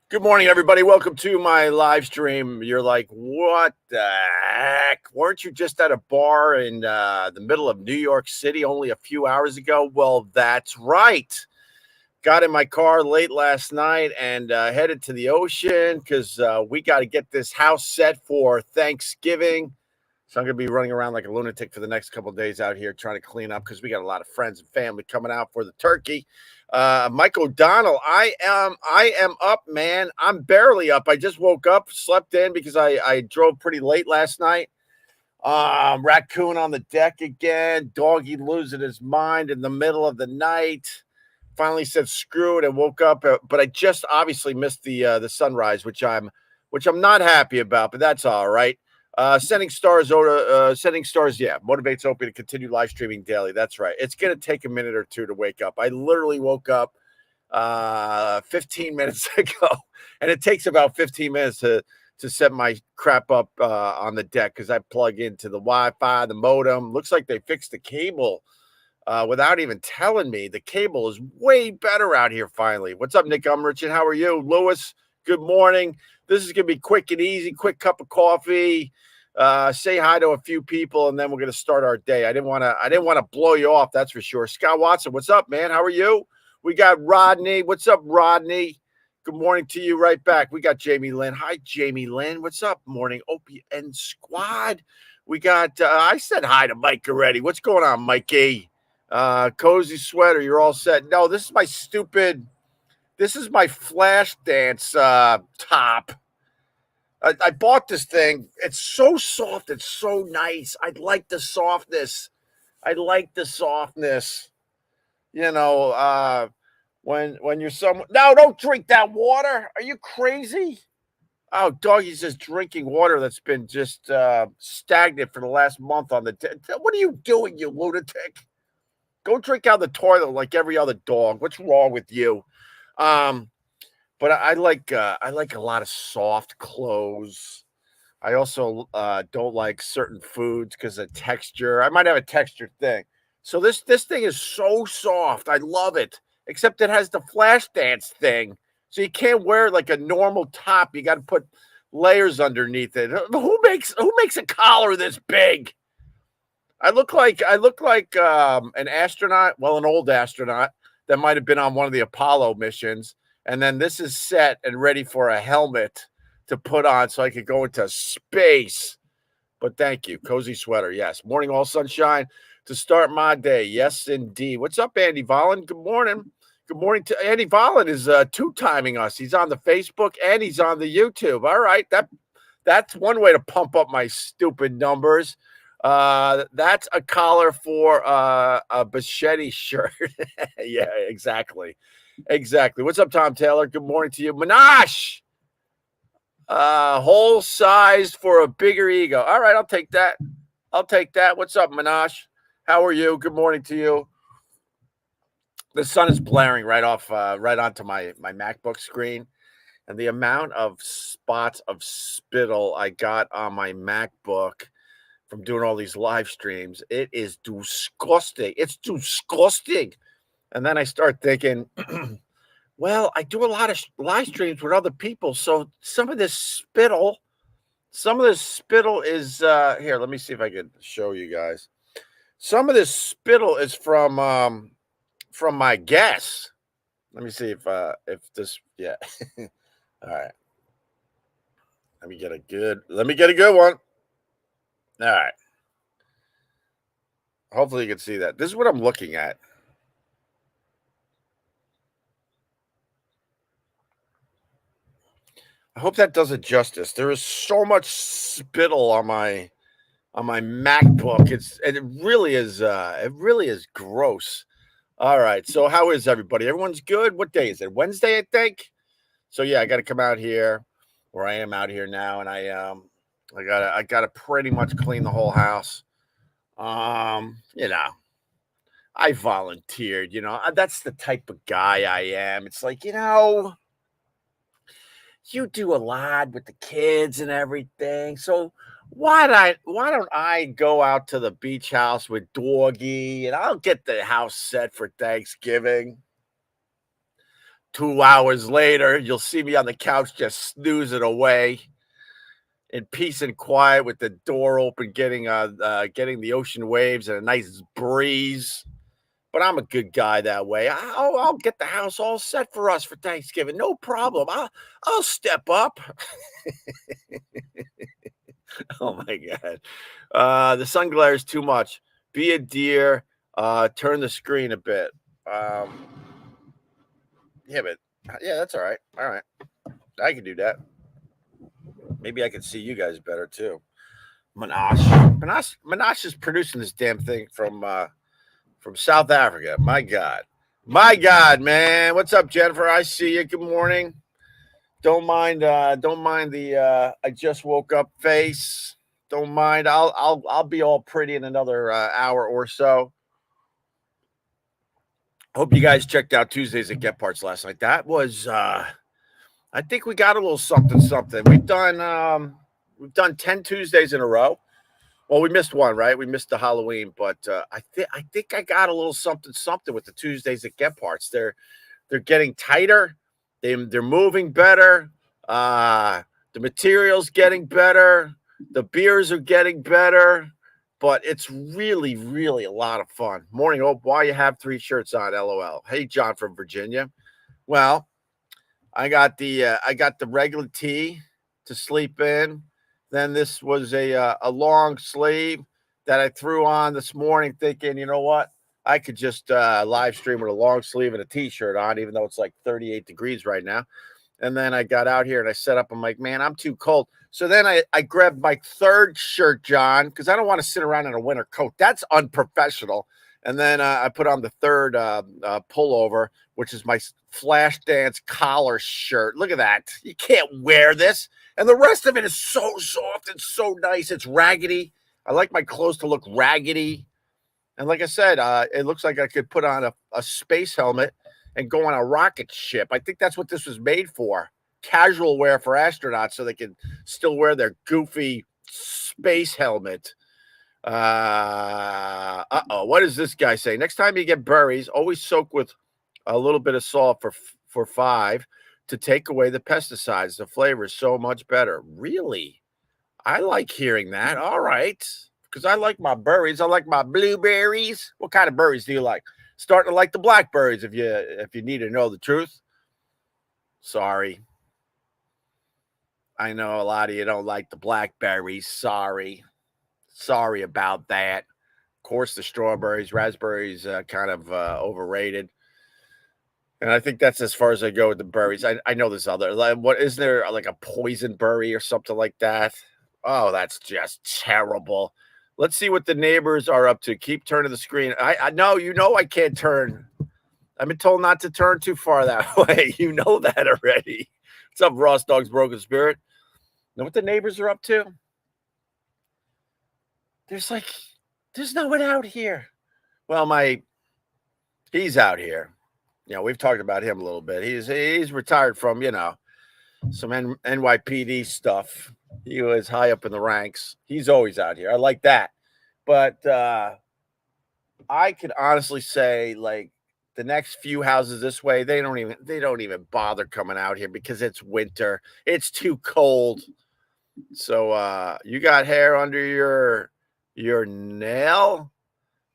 Good morning, everybody. Welcome to my live stream. You're like, what the heck? Weren't you just at a bar in the middle of New York City only a few hours ago? Well, that's right. Got in my car late last night and headed to the ocean because we got to get this house set for Thanksgiving. So I'm going to be running around like a lunatic for the next couple of days out here trying to clean up because we got a lot of friends and family coming out for the turkey. Mike O'Donnell, I am up, man. I'm barely up. I just woke up, slept in because I drove pretty late last night. Raccoon on the deck again. Doggy losing his mind in the middle of the night. Finally said screw it and woke up, but I just obviously missed the sunrise, which I'm not happy about, but that's all right. Sending stars, yeah, motivates Opie to continue live streaming daily. That's right. It's going to take a minute or two to wake up. I literally woke up 15 minutes ago, and it takes about 15 minutes to set my crap up on the deck because I plug into the Wi-Fi, the modem. Looks like they fixed the cable without even telling me. The cable is way better out here finally. What's up, Nick Umrich, and how are you? Lewis, good morning. This is going to be quick and easy, quick cup of coffee. Say hi to a few people, and then we're going to start our day. I didn't want to blow you off, that's for sure. Scott Watson, what's up, man? How are you? We got Rodney. What's up, Rodney? Good morning to you right back. We got Jamie Lynn. Hi, Jamie Lynn. What's up? Morning, Opie and Squad. We got, I said hi to Mike already. What's going on, Mikey? Cozy Sweater, you're all set. No, this is my flash dance top. I bought this thing. It's so soft. It's so nice. I like the softness. You know, when you're somewhere. No, don't drink that water. Are you crazy? Oh, doggy's just drinking water that's been just stagnant for the last month on the. What are you doing, you lunatic? Go drink out the toilet like every other dog. What's wrong with you? But I like a lot of soft clothes. I also don't like certain foods because of texture. I might have a texture thing. So this thing is so soft. I love it. Except it has the flash dance thing. So you can't wear like a normal top. You got to put layers underneath it. Who makes a collar this big? I look like an astronaut, well, an old astronaut that might have been on one of the Apollo missions. And then this is set and ready for a helmet to put on so I could go into space. But thank you. Cozy Sweater. Yes. Morning, all sunshine to start my day. Yes, indeed. What's up, Andy Vollen? Good morning. Good morning to Andy Vollen is two-timing us. He's on the Facebook and he's on the YouTube. All right. That's one way to pump up my stupid numbers. That's a collar for a Bichetti shirt. Yeah, exactly. What's up, Tom Taylor? Good morning to you. Minash, whole size for a bigger ego. All right, I'll take that. What's up, Minash? How are you? Good morning to you. The sun is blaring right onto my MacBook screen. And the amount of spots of spittle I got on my MacBook from doing all these live streams, it is disgusting. It's disgusting. And then I start thinking, well, I do a lot of live streams with other people. So some of this spittle is here. Let me see if I can show you guys. Some of this spittle is from my guests. Let me see if this, yeah. All right. Let me get a good one. All right. Hopefully you can see that. This is what I'm looking at. I hope that does it justice. There is so much spittle on my MacBook. It really is gross. All right. So how is everybody? Everyone's good. What day is it? Wednesday, I think. So yeah, I got to come out here, where I am out here now, and I gotta pretty much clean the whole house. You know, I volunteered. You know, that's the type of guy I am. It's like, you know, you do a lot with the kids and everything. So why don't I go out to the beach house with Doggy and I'll get the house set for Thanksgiving. 2 hours later, you'll see me on the couch just snoozing away in peace and quiet with the door open, getting the ocean waves and a nice breeze. But I'm a good guy that way. I'll get the house all set for us for Thanksgiving. No problem. I'll step up. Oh my God. The sun glare is too much. Be a deer. Turn the screen a bit. Yeah, but yeah, that's all right. All right. I can do that. Maybe I can see you guys better too. Minash is producing this damn thing from South Africa. My God, man. What's up, Jennifer? I see you. Good morning. Don't mind the I just woke up face. Don't mind. I'll be all pretty in another hour or so. Hope you guys checked out Tuesdays at Get Parts last night. That was I think we got a little something. We've done 10 Tuesdays in a row. Well, we missed one, right? We missed the Halloween, but I think I got a little something with the Tuesdays at Get Parts. They're getting tighter. They're moving better. The material's getting better. The beers are getting beter. But it's really, really a lot of fun. Morning, Hope. Why you have 3 shirts on? LOL. Hey, John from Virginia. Well, I got the regular tee to sleep in. Then this was a long sleeve that I threw on this morning, thinking, you know what? I could just live stream with a long sleeve and a t-shirt on, even though it's like 38 degrees right now. And then I got out here and I set up. I'm like, man, I'm too cold. So then I grabbed my 3rd shirt, John, because I don't want to sit around in a winter coat. That's unprofessional. And then I put on the 3rd pullover, which is my Flashdance collar shirt. Look at that. You can't wear this. And the rest of it is so soft and so nice. It's raggedy. I like my clothes to look raggedy. And like I said, it looks like I could put on a space helmet and go on a rocket ship. I think that's what this was made for. Casual wear for astronauts so they can still wear their goofy space helmet. What does this guy say? Next time you get berries, always soak with a little bit of salt for 5 to take away the pesticides. The flavor is so much better. Really? I like hearing that. All right. Because I like my berries. I like my blueberries. What kind of berries do you like? Starting to like the blackberries if you need to know the truth. Sorry. I know a lot of you don't like the blackberries. Sorry about that. Of course, the strawberries, raspberries, kind of overrated. And I think that's as far as I go with the berries. I know there's other. What is there, like a poison berry or something like that? Oh, that's just terrible. Let's see what the neighbors are up to. Keep turning the screen. I know, I can't turn. I've been told not to turn too far that way. You know that already. What's up, Ross Dog's Broken Spirit? Know what the neighbors are up to? There's no one out here. Well, he's out here. We've talked about him a little bit. He's retired from, some NYPD stuff. He was high up in the ranks. He's always out here. I like that. But I could honestly say, like, the next few houses this way, they don't even bother coming out here because it's winter. It's too cold. So you got hair under your nail?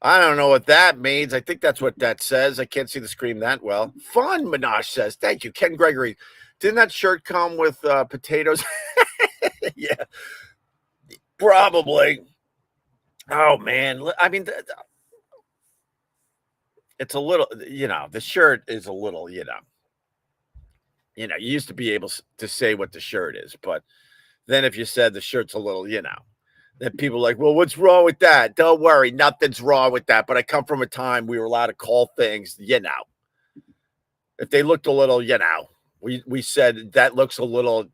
I don't know what that means. I think that's what that says. I can't see the screen that well. Fun, Minash says. Thank you, Ken Gregory. Didn't that shirt come with potatoes? Yeah, probably. Oh, man. I mean, it's a little, the shirt is a little, you you used to be able to say what the shirt is. But then if you said the shirt's a little, then people are like, well, what's wrong with that? Don't worry, nothing's wrong with that. But I come from a time we were allowed to call things, if they looked a little, we said that looks a little,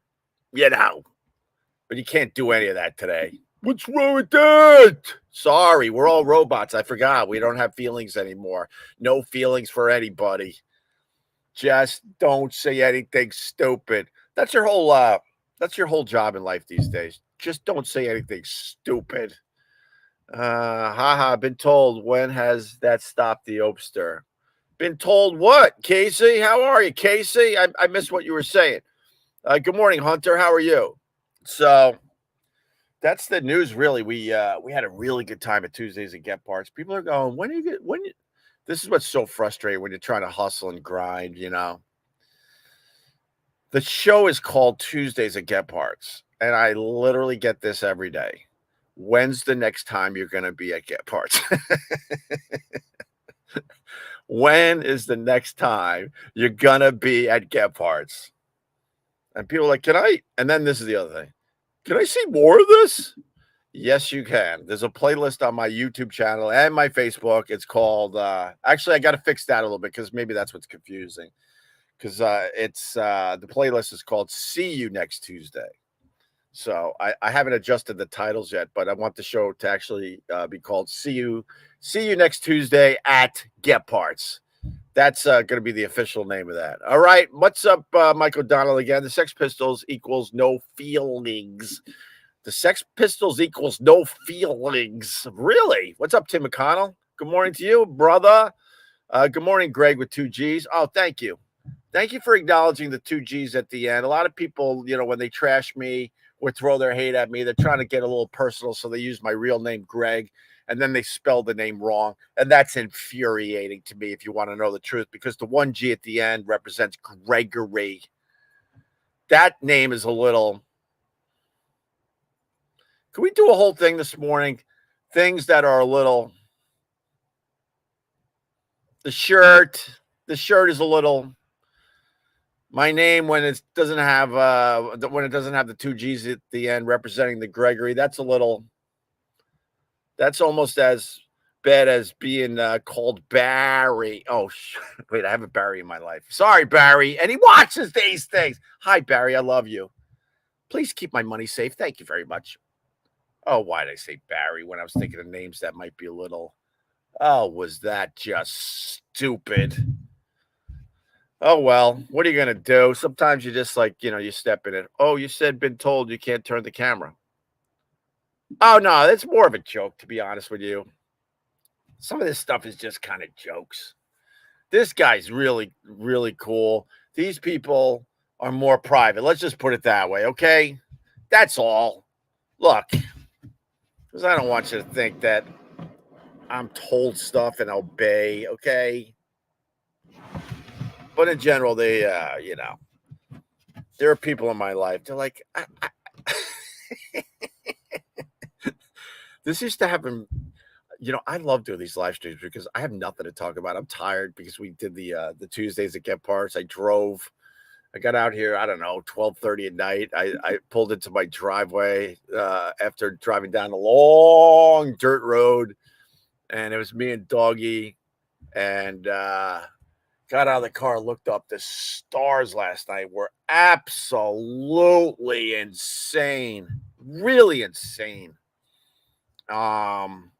but you can't do any of that today. What's wrong with that? Sorry, we're all robots. I forgot. We don't have feelings anymore. No feelings for anybody. Just don't say anything stupid. That's your whole job in life these days. Just don't say anything stupid. Haha, been told. When has that stopped the Opster? Been told what? Casey, how are you, Casey? I missed what you were saying. Good morning, Hunter. How are you? So that's the news. Really, we had a really good time at Tuesdays at Get Parts. People are going, when do you get when? This is what's so frustrating when you're trying to hustle and grind. The show is called Tuesdays at Get Parts, and I literally get this every day. When's the next time you're going to be at Get Parts? When is the next time you're going to be at Get Parts? And people are like, can I? And then this is the other thing. Can I see more of this? Yes, you can. There's a playlist on my YouTube channel and my Facebook. It's called, actually, I got to fix that a little bit because maybe that's what's confusing. Because the playlist is called See You Next Tuesday. So I haven't adjusted the titles yet, but I want the show to actually be called See You Next Tuesday at Get Parts. That's going to be the official name of that. All right. What's up, Mike O'Donnell again? The Sex Pistols equals no feelings. The Sex Pistols equals no feelings. Really? What's up, Tim McConnell? Good morning to you, brother. Good morning, Greg with 2 Gs. Oh, thank you. Thank you for acknowledging the 2 Gs at the end. A lot of people, when they trash me or throw their hate at me, they're trying to get a little personal. So they use my real name, Greg, and then they spell the name wrong. And that's infuriating to me if you want to know the truth, because the 1 G at the end represents Gregory. That name is a little. Can we do a whole thing this morning? Things that are a little. The shirt is a little. My name when it doesn't have the 2 G's at the end representing the Gregory, that's a little. That's almost as bad as being called Barry. Oh, wait, I have a Barry in my life. Sorry, Barry. And he watches these things. Hi, Barry. I love you. Please keep my money safe. Thank you very much. Oh, why did I say Barry when I was thinking of names that might be a little. Oh, was that just stupid? Oh, well, what are you going to do? Sometimes you just you step in it. Oh, you said been told you can't turn the camera. Oh, no, that's more of a joke, to be honest with you. Some of this stuff is just kind of jokes. This guy's really, really cool. These people are more private. Let's just put it that way, okay? That's all. Look, because I don't want you to think that I'm told stuff and obey, okay? But in general, they, there are people in my life. They're like, this used to happen. I love doing these live streams because I have nothing to talk about. I'm tired because we did the Tuesdays at Get Parts. I got out here, I don't know, 12:30 at night. I pulled into my driveway after driving down a long dirt road, and it was me and Doggy, and got out of the car, looked up. The stars last night were absolutely insane, really insane. And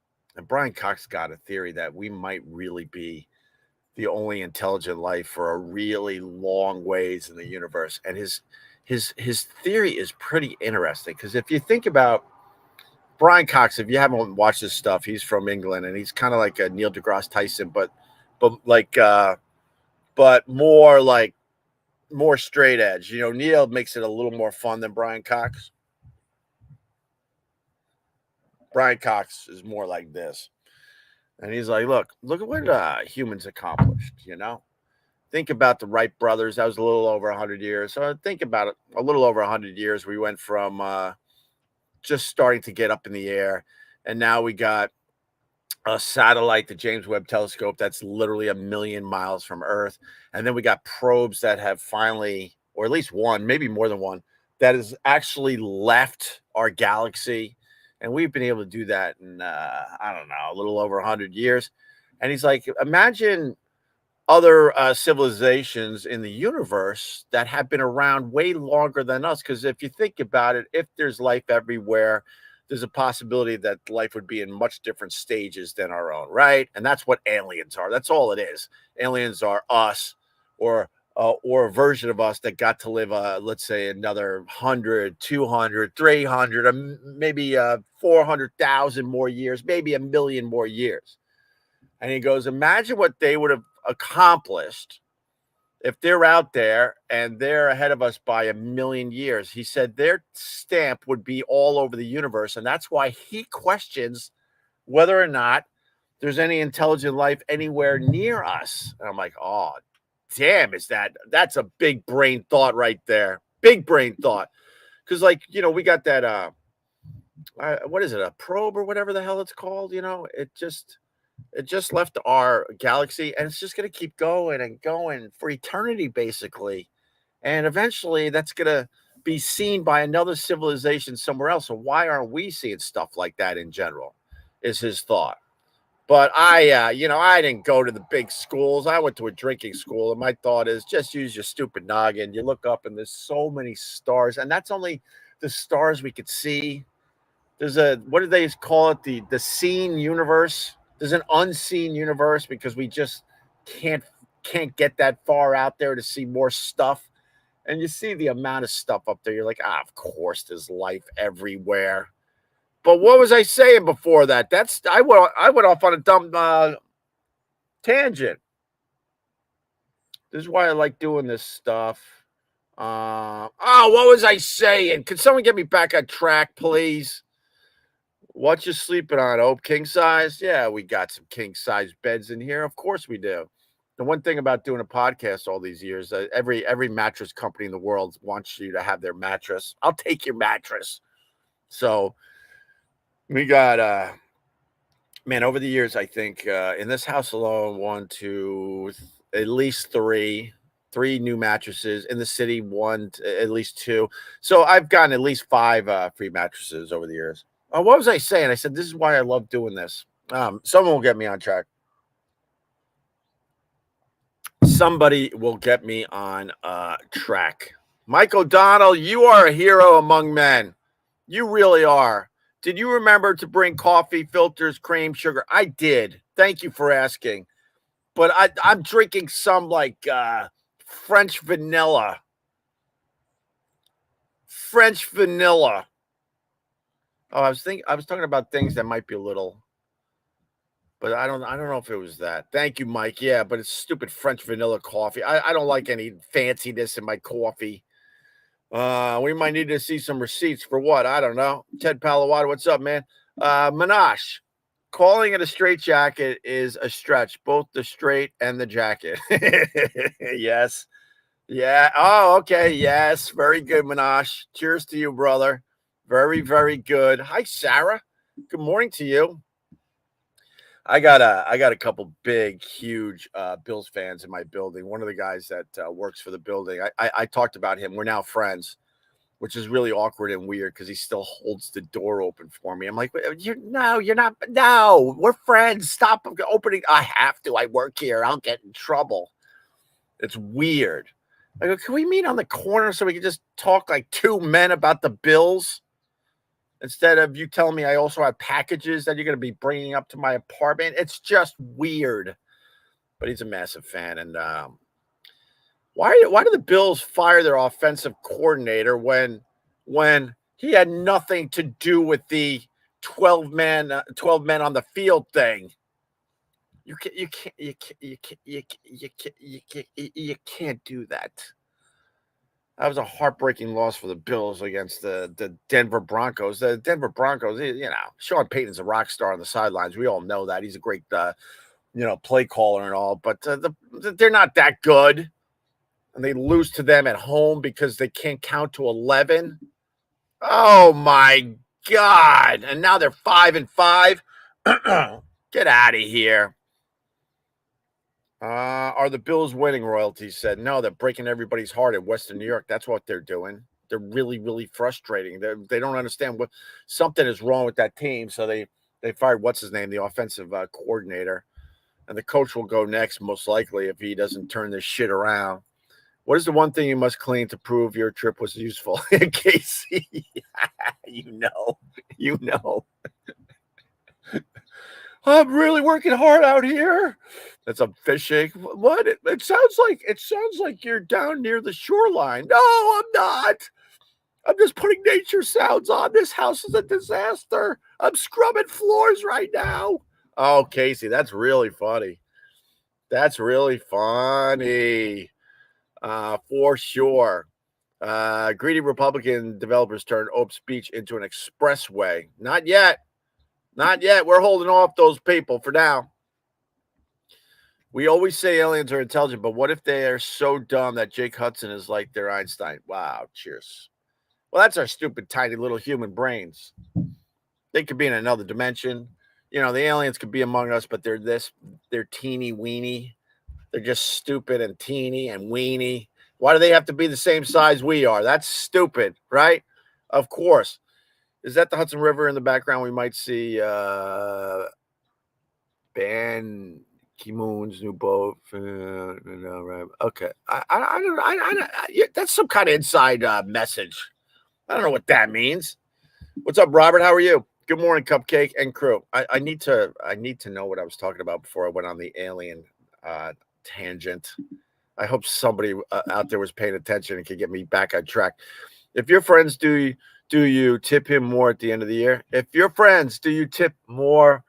Brian Cox got a theory that we might really be the only intelligent life for a really long ways in the universe. And his theory is pretty interesting, because if you think about Brian Cox, if you haven't watched his stuff, he's from England, and he's kind of like a Neil deGrasse Tyson, but more straight edge. Neil makes it a little more fun than Brian Cox. Brian Cox is more like this. And he's like, look at what humans accomplished, Think about the Wright brothers. That was a little over 100 years. So think about it. A little over 100 years, we went from just starting to get up in the air. And now we got a satellite, the James Webb Telescope, that's literally 1 million miles from Earth. And then we got probes that have finally, or at least one, maybe more than one, that has actually left our galaxy. And we've been able to do that in, I don't know, a little over 100 years. And he's like, imagine other civilizations in the universe that have been around way longer than us. Because if you think about it, if there's life everywhere, there's a possibility that life would be in much different stages than our own, right? And that's what aliens are. That's all it is. Aliens are us, or a version of us that got to live, let's say, another 100, 200, 300, maybe 400,000 more years, maybe 1 million more years. And he goes, imagine what they would have accomplished if they're out there and they're ahead of us by a million years. He said their stamp would be all over the universe. And that's why he questions whether or not there's any intelligent life anywhere near us. And I'm like, oh, damn, that's a big brain thought right there. Big brain thought. Because, like, we got that, what is it, a probe or whatever the hell it's called? It just left our galaxy, and it's just going to keep going and going for eternity, basically. And eventually that's going to be seen by another civilization somewhere else. So why aren't we seeing stuff like that in general, is his thought. But I didn't go to the big schools. I went to a drinking school, and my thought is just use your stupid noggin. You look up, and there's so many stars, and that's only the stars we could see. There's what do they call it? The seen universe. There's an unseen universe because we just can't get that far out there to see more stuff. And you see the amount of stuff up there. You're like, of course, there's life everywhere. But what was I saying before that? I went off on a dumb tangent. This is why I like doing this stuff. What was I saying? Can someone get me back on track, please? What you sleeping on, Ope? King size? Yeah, we got some king size beds in here. Of course we do. The one thing about doing a podcast all these years, every mattress company in the world wants you to have their mattress. I'll take your mattress. So we got man, over the years, I think in this house alone, 1, 2, at least three new mattresses. In the city, at least 2. So I've gotten at least 5 free mattresses over the years. What was I saying? I said, this is why I love doing this. Someone will get me on track. Somebody will get me on track. Mike O'Donnell, you are a hero among men. You really are. Did you remember to bring coffee, filters, cream, sugar? I did. Thank you for asking. But I'm drinking some like French vanilla. French vanilla. Oh, I was talking about things that might be a little, but I don't know if it was that. Thank you, Mike. Yeah, but it's stupid French vanilla coffee. I don't like any fanciness in my coffee. We might need to see some receipts for what? I don't know. Ted Palawato, what's up, man? Minash, calling it a straight jacket is a stretch, both the straight and the jacket. Yes. Yeah. Oh, okay. Yes. Very good, Minash. Cheers to you, brother. Very, very good. Hi, Sarah. Good morning to you. I got a couple big, huge Bills fans in my building. One of the guys that works for the building, I talked about him. We're now friends, which is really awkward and weird because he still holds the door open for me. I'm like, you're not. No, we're friends. Stop opening. I have to. I work here. I'll get in trouble. It's weird. I go, can we meet on the corner so we can just talk like 2 men about the Bills? Instead of you telling me I also have packages that you're going to be bringing up to my apartment. It's just weird. But he's a massive fan. And why do the Bills fire their offensive coordinator when he had nothing to do with the 12 men on the field thing? You can't do that. That was a heartbreaking loss for the Bills against the Denver Broncos. The Denver Broncos, Sean Payton's a rock star on the sidelines. We all know that. He's a great, play caller and all. But they're not that good. And they lose to them at home because they can't count to 11. Oh, my God. And now they're 5-5. Get out of here. Are the Bills winning? Royalty said. No, they're breaking everybody's heart in Western New York. That's what they're doing. They're really, really frustrating. They don't understand what something is wrong with that team. So they fired what's his name, the offensive coordinator, and the coach will go next most likely if he doesn't turn this shit around. What is the one thing you must clean to prove your trip was useful? Casey, you know. I'm really working hard out here. That's I'm fishing. What? It sounds like you're down near the shoreline. No, I'm not. I'm just putting nature sounds on. This house is a disaster. I'm scrubbing floors right now. Oh, Casey, that's really funny. That's really funny. For sure. Greedy Republican developers turn Opie's beach into an expressway. Not yet. Not yet. We're holding off those people for now. We always say aliens are intelligent, but what if they are so dumb that Jake Hudson is like their Einstein? Wow, cheers. Well, that's our stupid, tiny little human brains. They could be in another dimension. You know, the aliens could be among us, but they're teeny weeny. They're just stupid and teeny and weeny. Why do they have to be the same size we are? That's stupid, right? Of course. Is that the Hudson River in the background? We might see Ban Ki-moon's new boat. Okay. That's some kind of inside message. I don't know what that means. What's up, Robert? How are you? Good morning, Cupcake and crew. I need to know what I was talking about before I went on the alien tangent. I hope somebody out there was paying attention and could get me back on track. If your friends do you tip him more at the end of the year? If your friends do you tip more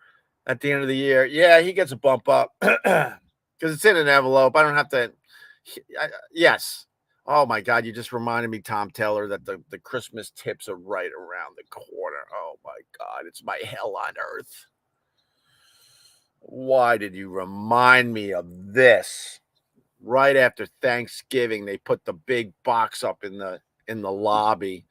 at the end of the year? Yeah, he gets a bump up because it's in an envelope. I don't have to. Yes. Oh my God, you just reminded me, Tom Taylor, that the Christmas tips are right around the corner. Oh my God, it's my hell on earth. Why did you remind me of this? Right after Thanksgiving, they put the big box up in the lobby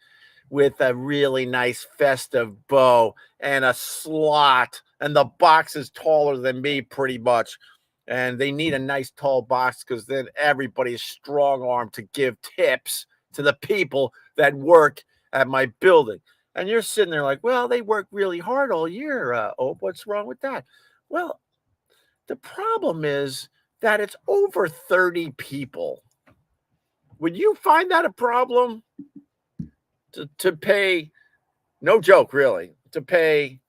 with a really nice festive bow and a slot, and the box is taller than me pretty much. And they need a nice tall box because then everybody's strong armed to give tips to the people that work at my building. And you're sitting there like, well, they work really hard all year. Oh, what's wrong with that? Well, the problem is that it's over 30 people. Would you find that a problem to pay? No joke, really, to pay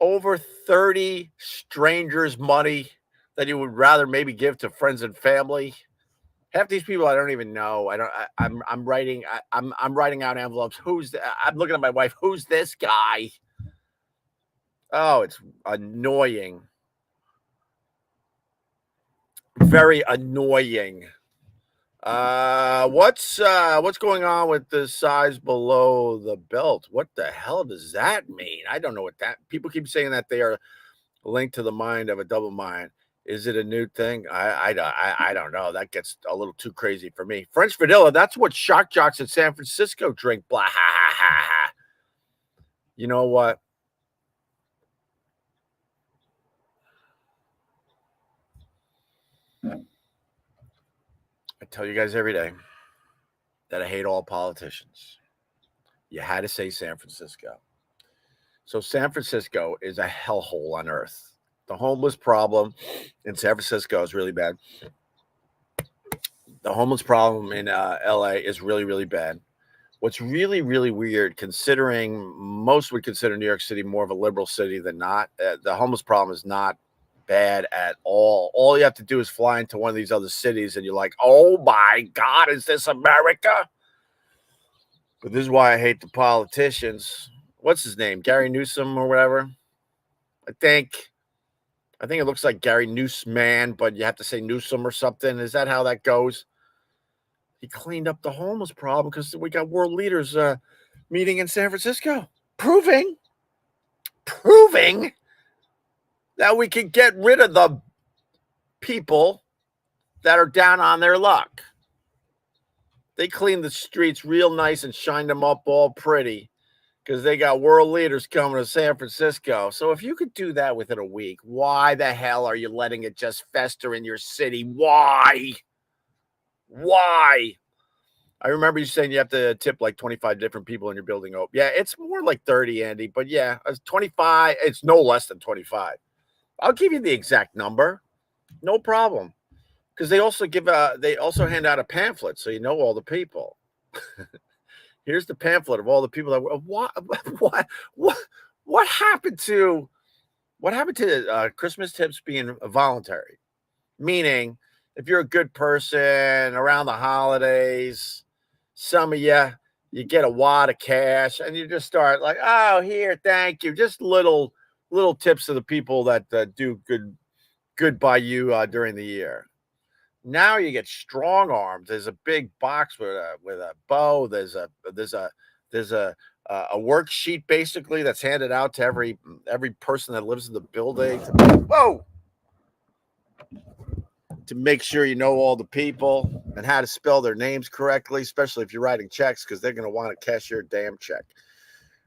over 30 strangers money that you would rather maybe give to friends and family. Half these people I don't even know. I'm writing out envelopes. I'm looking at my wife. Who's this guy? Oh, it's annoying. Very annoying. What's going on with the size below the belt? What the hell does that mean? I don't know what that. People keep saying that they are linked to the mind of a double mind. Is it a new thing? I don't know. That gets a little too crazy for me. French vanilla. That's what shock jocks in San Francisco drink. Blah ha ha ha ha. You know what? I tell you guys every day that I hate all politicians. You had to say San Francisco. So San Francisco is a hellhole on earth. The homeless problem in San Francisco is really bad. The homeless problem in LA is really, really bad. What's really, really weird, considering most would consider New York City more of a liberal city than not, the homeless problem is not bad at all. All you have to do is fly into one of these other cities and you're like, oh my God, is this America? But this is why I hate the politicians. What's his name? Gary Newsom or whatever? I think it looks like Gary Newsman, but you have to say Newsom or something. Is that how that goes? He cleaned up the homeless problem because we got world leaders meeting in San Francisco, proving that we can get rid of the people that are down on their luck. They cleaned the streets real nice and shined them up all pretty because they got world leaders coming to San Francisco. So if you could do that within a week, why the hell are you letting it just fester in your city? Why? I remember you saying you have to tip like 25 different people in your building. Oh, yeah, it's more like 30, Andy. But yeah, it's 25. It's no less than 25. I'll give you the exact number. No problem. Because they also hand out a pamphlet so you know all the people. Here's the pamphlet of all the people that what happened to Christmas tips being voluntary? Meaning, if you're a good person around the holidays, some of you get a wad of cash and you just start like, oh, here, thank you. Just little little tips to the people that do good by you during the year. Now you get strong arms. There's a big box with a bow. There's a worksheet basically that's handed out to every person that lives in the building. Whoa! To make sure you know all the people and how to spell their names correctly, especially if you're writing checks, because they're going to want to cash your damn check.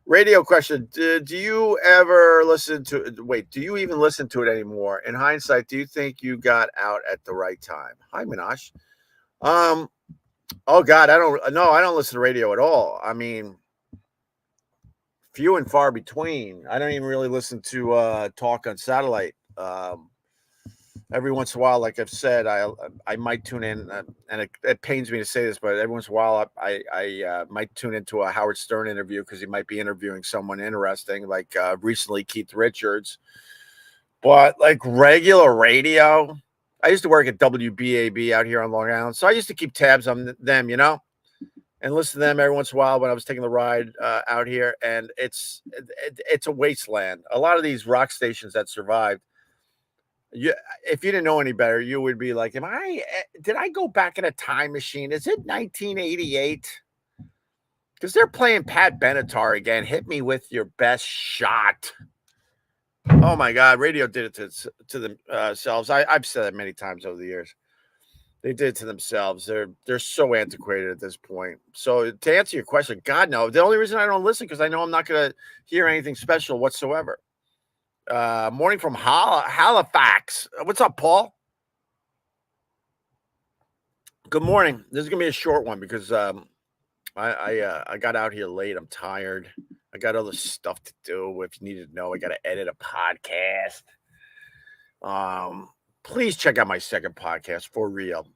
Radio question: do you ever listen to? Wait, do you even listen to it anymore? In hindsight, do you think you got out at the right time? Hi, Minash. Um, oh God, I don't. No, I don't listen to radio at all. I mean, few and far between. I don't even really listen to talk on satellite. Every once in a while, like I've said, I might tune in, and it pains me to say this, but every once in a while, I might tune into a Howard Stern interview because he might be interviewing someone interesting, like recently Keith Richards. But like regular radio, I used to work at WBAB out here on Long Island, so I used to keep tabs on them, and listen to them every once in a while when I was taking the ride out here, and it's a wasteland. A lot of these rock stations that survived. If you didn't know any better, you would be like, did I go back in a time machine? Is it 1988? Because they're playing Pat Benatar again. Hit me with your best shot. Oh my God, radio did it to themselves. I've said that many times over the years. They did it to themselves. They're so antiquated at this point. So to answer your question, God no. The only reason I don't listen because I know I'm not going to hear anything special whatsoever. Morning from Halifax. What's up, Paul? Good morning. This is gonna be a short one because I got out here late. I'm tired. I got other stuff to do. If you need to know, I got to edit a podcast. Please check out my second podcast for real.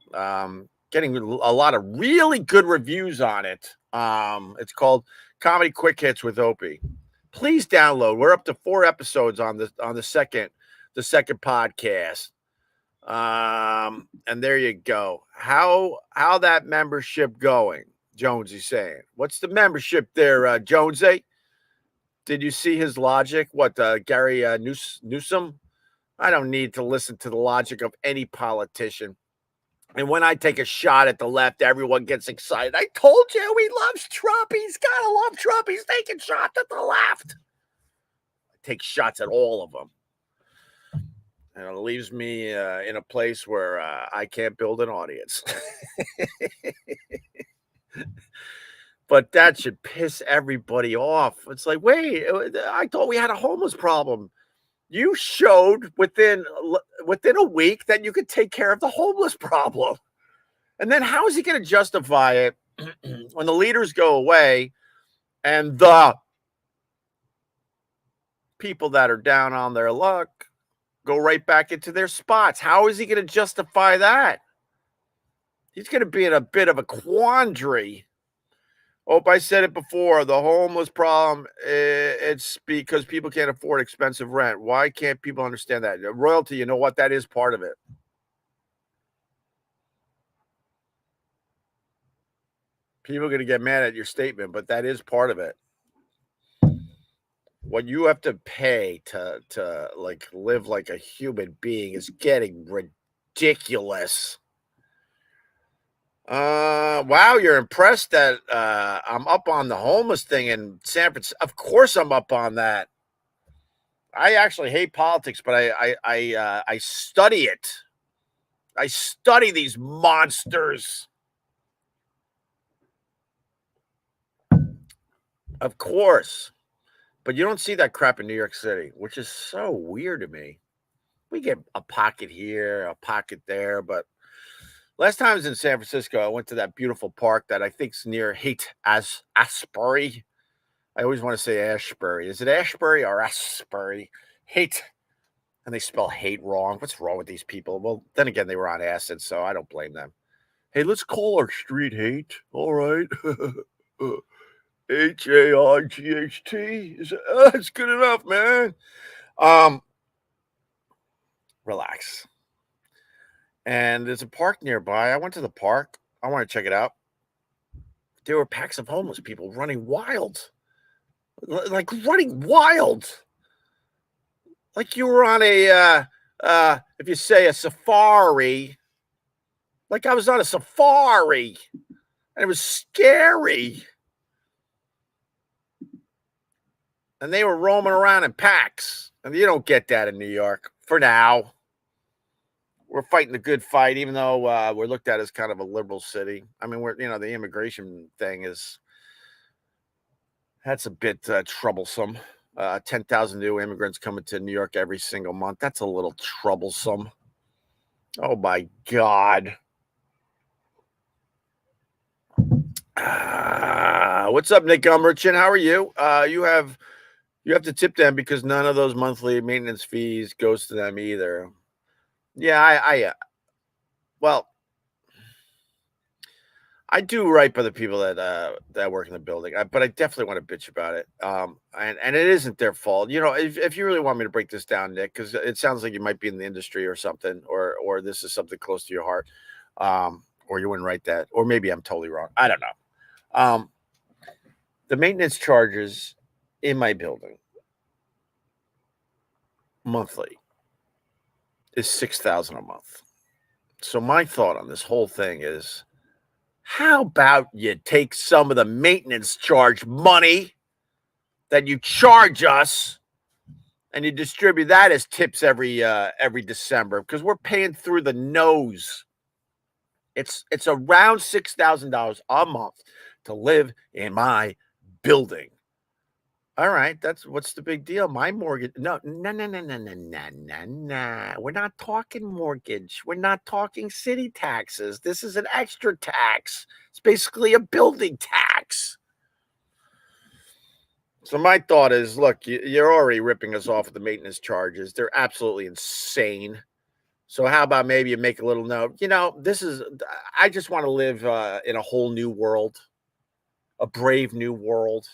Getting a lot of really good reviews on it. It's called Comedy Quick Hits with Opie. Please download. We're up to 4 episodes on the second podcast. And there you go. How that membership going? Jonesy saying, what's the membership there, Jonesy? Did you see his logic? What, Gary Newsom? I don't need to listen to the logic of any politician. And when I take a shot at the left, everyone gets excited. I told you he loves Trump. He's got to love Trump. He's taking shots at the left. I take shots at all of them. And it leaves me in a place where I can't build an audience. But that should piss everybody off. It's like, wait, I thought we had a homeless problem. You showed within a week that you could take care of the homeless problem. And then how is he going to justify it when the leaders go away and the people that are down on their luck go right back into their spots? How is he going to justify that? He's going to be in a bit of a quandary. Hope I said it before. The homeless problem, it's because people can't afford expensive rent. Why can't people understand that? Royalty, you know what? That is part of it. People are going to get mad at your statement, but that is part of it. What you have to pay to like live like a human being is getting ridiculous. Wow, you're impressed that I'm up on the homeless thing in San Francisco. Of course I'm up on that. I actually hate politics, but I study it. I study these monsters. Of course. But you don't see that crap in New York City, which is so weird to me. We get a pocket here, a pocket there, but last time I was in San Francisco, I went to that beautiful park that I think's near Asbury. I always want to say Ashbury. Is it Ashbury or Asbury? Hate, and they spell hate wrong. What's wrong with these people? Well, then again, they were on acid, so I don't blame them. Hey, let's call our street hate. All right. HARGHT. That's good enough, man. Relax. And there's a park nearby. I went to the park. I want to check it out. There were packs of homeless people running wild. Like running wild. like you were on if you say a safari, like I was on a safari and it was scary. And they were roaming around in packs. And you don't get that in New York for now. We're fighting the good fight, even though we're looked at as kind of a liberal city. I mean, the immigration thing that's a bit troublesome. 10,000 new immigrants coming to New York every single month. That's a little troublesome. Oh my God. What's up, Nick Umberchin? How are you? You have to tip them because none of those monthly maintenance fees goes to them either. Yeah, well, I do right by the people that work in the building, but I definitely want to bitch about it. And it isn't their fault. If you really want me to break this down, Nick, because it sounds like you might be in the industry or something, or this is something close to your heart, or you wouldn't write that, or maybe I'm totally wrong. I don't know. The maintenance charges in my building monthly is $6,000 a month. So my thought on this whole thing is, how about you take some of the maintenance charge money that you charge us and you distribute that as tips every December, because we're paying through the nose. It's around $6,000 a month to live in my building. All right, what's the big deal? My mortgage, no. We're not talking mortgage. We're not talking city taxes. This is an extra tax. It's basically a building tax. So my thought is, look, you're already ripping us off with the maintenance charges. They're absolutely insane. So how about maybe you make a little note? I just want to live in a whole new world, a brave new world.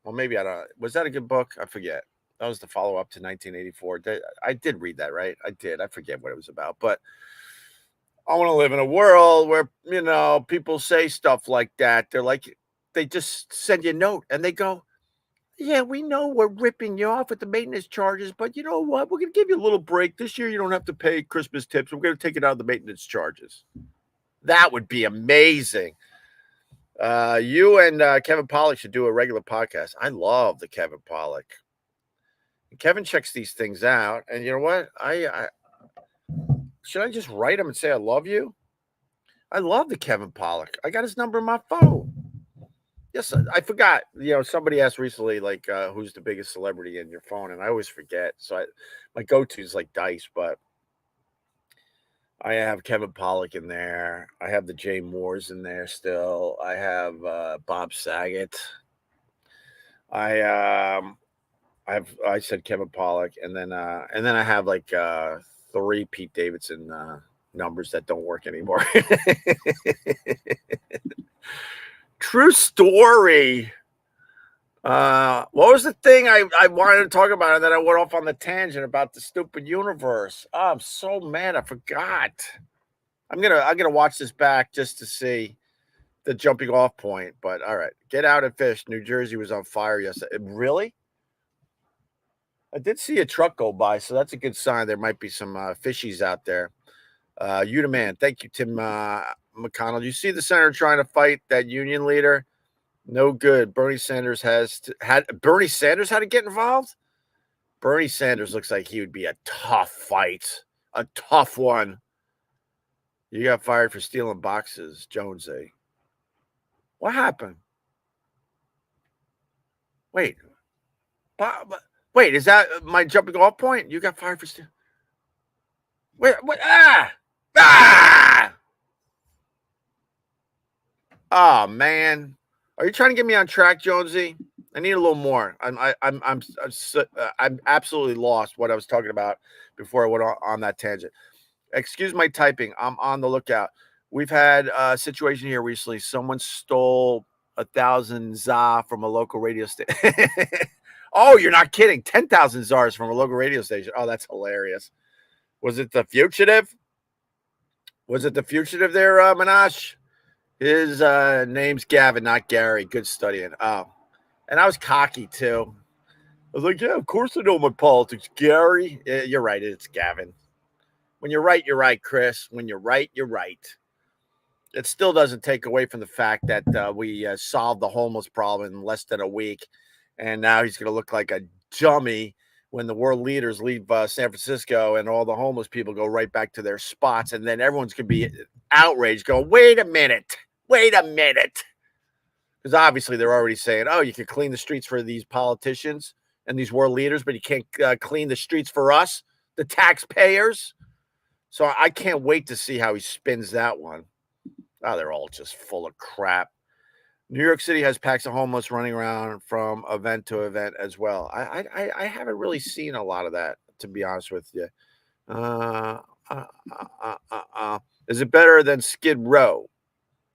Well, maybe I don't. Was that a good book? I forget. That was the follow-up to 1984. I did read that, right? I did. I forget what it was about. But I want to live in a world where, people say stuff like that. They just send you a note and they go, yeah, we know we're ripping you off with the maintenance charges, but you know what? We're going to give you a little break. This year you don't have to pay Christmas tips. We're going to take it out of the maintenance charges. That would be amazing. You and Kevin Pollak should do a regular podcast. I love the Kevin Pollak. Kevin checks these things out, and you know what? Should I just write him and say I love you? I love the Kevin Pollak. I got his number in my phone. Yes, I forgot. Somebody asked recently, like, who's the biggest celebrity in your phone, and I always forget. So my go-to is like Dice, but I have Kevin Pollak in there. I have the Jay Moores in there still. I have Bob Saget. I said Kevin Pollak, and then I have like 3 Pete Davidson numbers that don't work anymore. True story. What was the thing I wanted to talk about, and then I went off on the tangent about the stupid universe? Oh, I'm so mad I forgot. I'm gonna watch this back just to see the jumping off point. But all right, get out and fish. New Jersey was on fire yesterday. Really? I did see a truck go by, so that's a good sign. There might be some fishies out there. You the man. Thank you, Tim McConnell. You see the senator trying to fight that union leader? No good. Bernie Sanders had to get involved? Bernie Sanders looks like he would be a tough fight. A tough one. You got fired for stealing boxes, Jonesy. What happened? Wait. Wait, is that my jumping off point? You got fired for stealing. Wait, what? Ah! Oh, man. Are you trying to get me on track, Jonesy? I need a little more. I'm absolutely lost what I was talking about before I went on that tangent. Excuse my typing. I'm on the lookout. We've had a situation here recently. Someone stole 1,000 za from a local radio station. Oh, you're not kidding. 10,000 zars from a local radio station. Oh, that's hilarious. Was it the fugitive? Was it the fugitive there, Minash? His name's Gavin, not Gary. Good studying. Oh, and I was cocky too. was like, yeah, of course I know my politics, Gary. Yeah, you're right. It's Gavin. When you're right, Chris. When you're right, you're right. It still doesn't take away from the fact that we solved the homeless problem in less than a week. And now he's going to look like a dummy when the world leaders leave San Francisco and all the homeless people go right back to their spots. And then everyone's going to be outraged, going, wait a minute. Because obviously they're already saying, oh, you can clean the streets for these politicians and these world leaders, but you can't clean the streets for us, the taxpayers. So I can't wait to see how he spins that one. Oh, they're all just full of crap. New York City has packs of homeless running around from event to event as well. I haven't really seen a lot of that, to be honest with you. Is it better than Skid Row?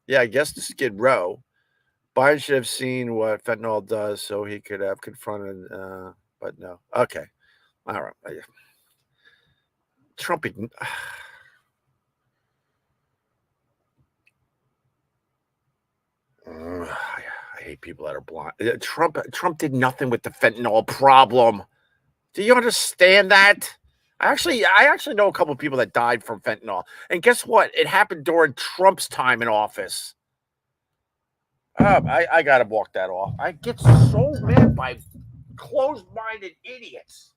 Yeah, I guess the Skid Row. Biden should have seen what fentanyl does so he could have confronted, but no. Okay. All right. Trump. I hate people that are blind. Trump did nothing with the fentanyl problem. Do you understand that? I actually know a couple of people that died from fentanyl. And guess what? It happened during Trump's time in office. I got to walk that off. I get so mad by closed-minded idiots.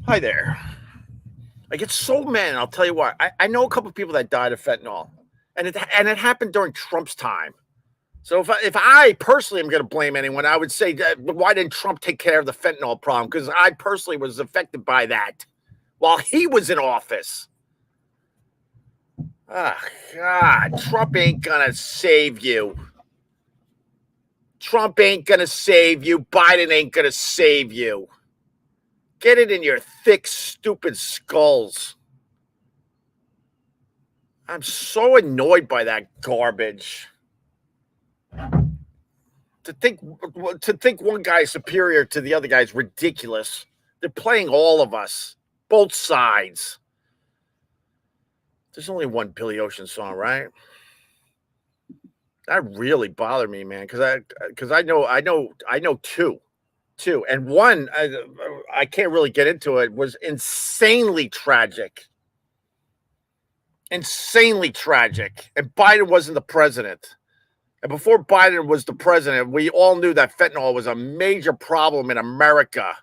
Hi there. I get so mad, and I'll tell you what. I know a couple of people that died of fentanyl, and it happened during Trump's time. So if I personally am going to blame anyone, I would say, why didn't Trump take care of the fentanyl problem? Because I personally was affected by that while he was in office. Oh, God. Trump ain't going to save you. Trump ain't going to save you. Biden ain't going to save you. Get it in your thick, stupid skulls. I'm so annoyed by that garbage. To think one guy is superior to the other guy is ridiculous. They're playing all of us, both sides. There's only one Billy Ocean song, right? That really bothered me, man, because I know two, and one I can't really get into it, was insanely tragic, and Biden wasn't the president. And before Biden was the president, we all knew that fentanyl was a major problem in America.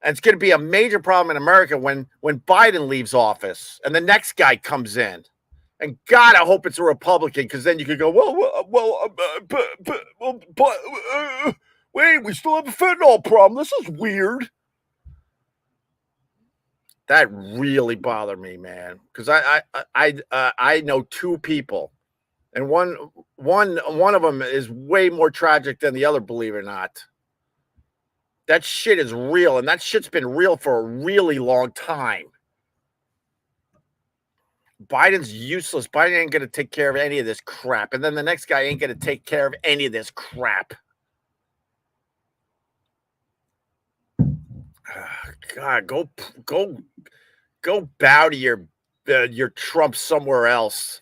And it's going to be a major problem in America when Biden leaves office and the next guy comes in. And God, I hope it's a Republican, because then you could go, wait, we still have a fentanyl problem. This is weird. That really bothered me, man, because I know two people. And one of them is way more tragic than the other, believe it or not. That shit is real, and that shit's been real for a really long time. Biden's useless. Biden ain't going to take care of any of this crap. And then the next guy ain't going to take care of any of this crap. God, go bow to your Trump somewhere else.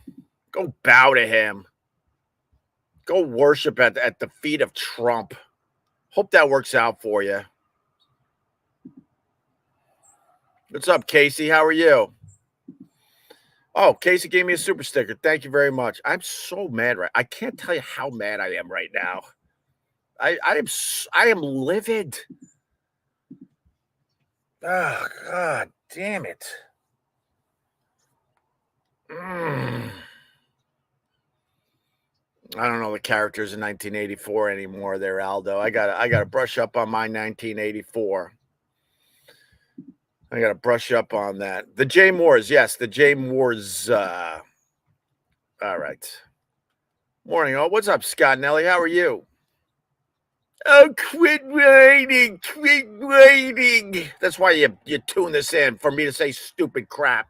Go bow to him. Go worship at the feet of Trump. Hope that works out for you. What's up, Casey? How are you? Oh, Casey gave me a super sticker. Thank you very much. I'm so mad I can't tell you how mad I am right now. I am livid. Oh, God damn it. I don't know the characters in 1984 anymore there, Aldo. I gotta brush up on my 1984. I gotta brush up on that. The J Moores, yes, the J Moores. All right. Morning, all. What's up, Scott Nelly? How are you? Oh, quit waiting. Quit waiting. That's why you tune this in for me to say stupid crap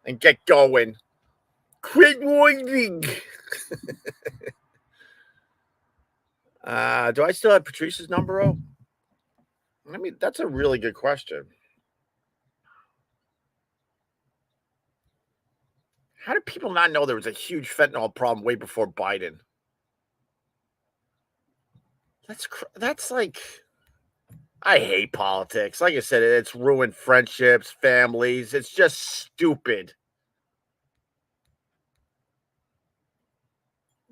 and get going. Quit waiting. Do I still have Patrice's number? Oh, I mean, that's a really good question. How did people not know there was a huge fentanyl problem way before Biden? That's like I hate politics. Like I said, it's ruined friendships, families. It's just stupid.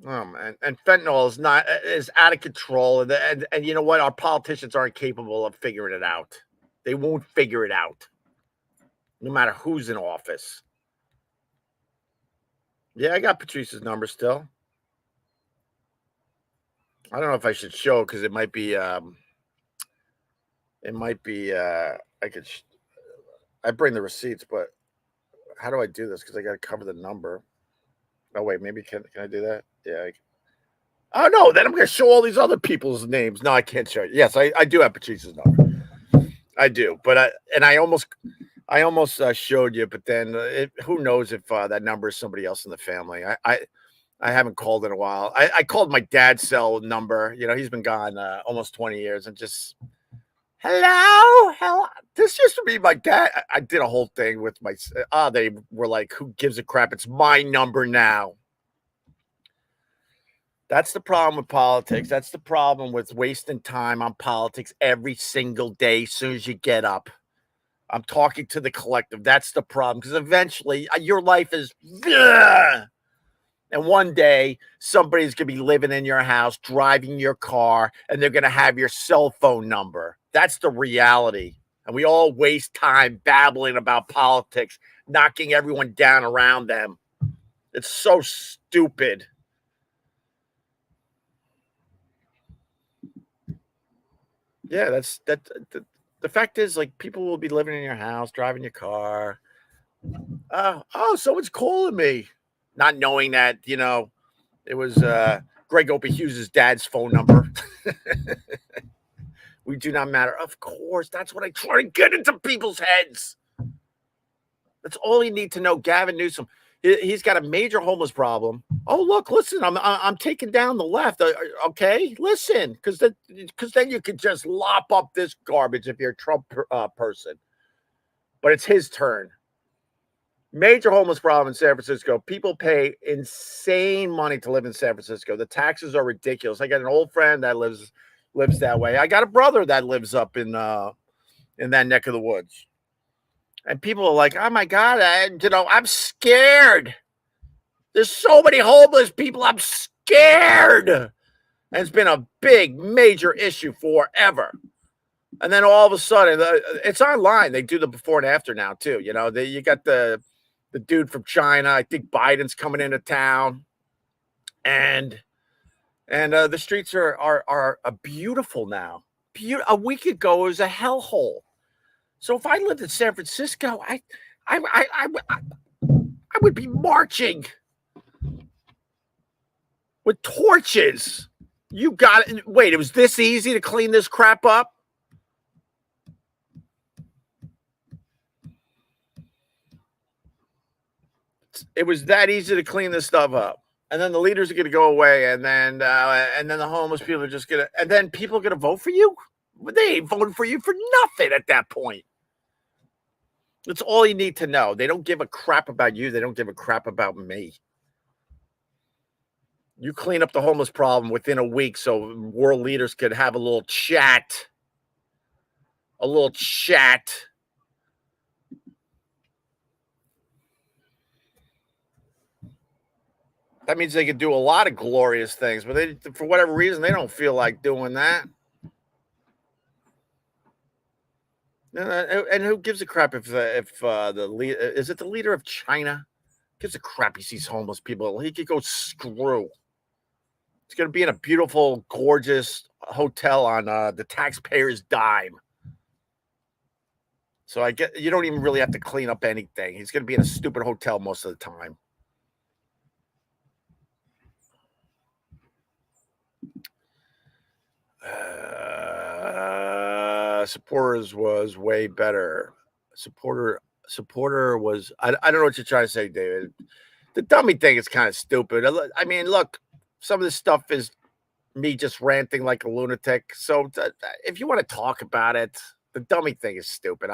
And fentanyl is out of control, and you know what? Our politicians aren't capable of figuring it out. They won't figure it out, no matter who's in office. Yeah, I got Patrice's number still. I don't know if I should show because it might be I could I bring the receipts, but how do I do this? Because I got to cover the number. Oh wait, maybe can I do that? Yeah. Oh no, then I'm going to show all these other people's names. No, I can't show you. Yes, I do have Patrice's number. I do, but I almost showed you, but then who knows if that number is somebody else in the family. I haven't called in a while. I called my dad's cell number. You know, he's been gone almost 20 years, and just hello. This used to be my dad. I did a whole thing with my. They were like, "Who gives a crap? It's my number now." That's the problem with politics. That's the problem with wasting time on politics every single day as soon as you get up. I'm talking to the collective. That's the problem because eventually your life is. Ugh! And one day, somebody's going to be living in your house, driving your car, and they're going to have your cell phone number. That's the reality. And we all waste time babbling about politics, knocking everyone down around them. It's so stupid. Yeah, that's that. The fact is, like, people will be living in your house, driving your car. Oh, someone's calling me, not knowing that it was Greg Opie Hughes' dad's phone number. We do not matter. Of course, that's what I try to get into people's heads. That's all you need to know. Gavin Newsom, he's got a major homeless problem. Oh, look, listen, I'm taking down the left. Okay, listen, because then you could just lop up this garbage if you're a Trump person. But it's his turn. Major homeless problem in San Francisco. People pay insane money to live in San Francisco. The taxes are ridiculous. I got an old friend that lives that way. I got a brother that lives up in that neck of the woods. And people are like, "Oh my God, I'm scared. There's so many homeless people. I'm scared." And it's been a big, major issue forever. And then all of a sudden, it's online. They do the before and after now too. You got the dude from China. I think Biden's coming into town, and the streets are beautiful now. A week ago, it was a hellhole. So if I lived in San Francisco, I would be marching with torches. You got it. Wait, it was this easy to clean this crap up? It was that easy to clean this stuff up. And then the leaders are going to go away, and then the homeless people are just going to, and then people are going to vote for you. They ain't voting for you for nothing at that point. That's all you need to know. They don't give a crap about you. They don't give a crap about me. You clean up the homeless problem within a week so world leaders could have a little chat. A little chat. That means they could do a lot of glorious things, but for whatever reason, they don't feel like doing that. And who gives a crap if the lead is it the leader of China? Gives a crap he sees homeless people. He could go screw. It's going to be in a beautiful, gorgeous hotel on the taxpayer's dime. So I get you don't even really have to clean up anything. He's going to be in a stupid hotel most of the time. Supporters was way better. Supporter supporter was I don't know what you're trying to say, David. The dummy thing is kind of stupid. I mean, look, some of this stuff is me just ranting like a lunatic. So if you want to talk about it, the dummy thing is stupid.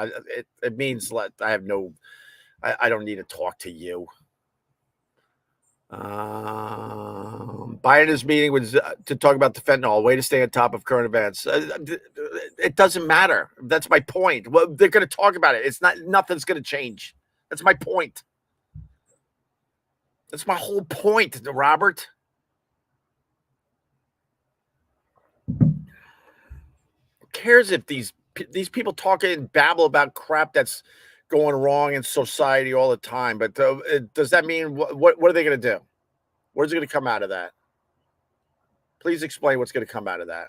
It means I have no, I don't need to talk to you. Biden's meeting was to talk about the fentanyl, way to stay on top of current events. It doesn't matter. That's my point. Well, they're going to talk about it. It's not, nothing's going to change. That's my point. That's my whole point, Robert. Who cares if these people talk and babble about crap that's going wrong in society all the time? But does that mean what are they going to do? Where's it going to come out of that? Please explain what's going to come out of that.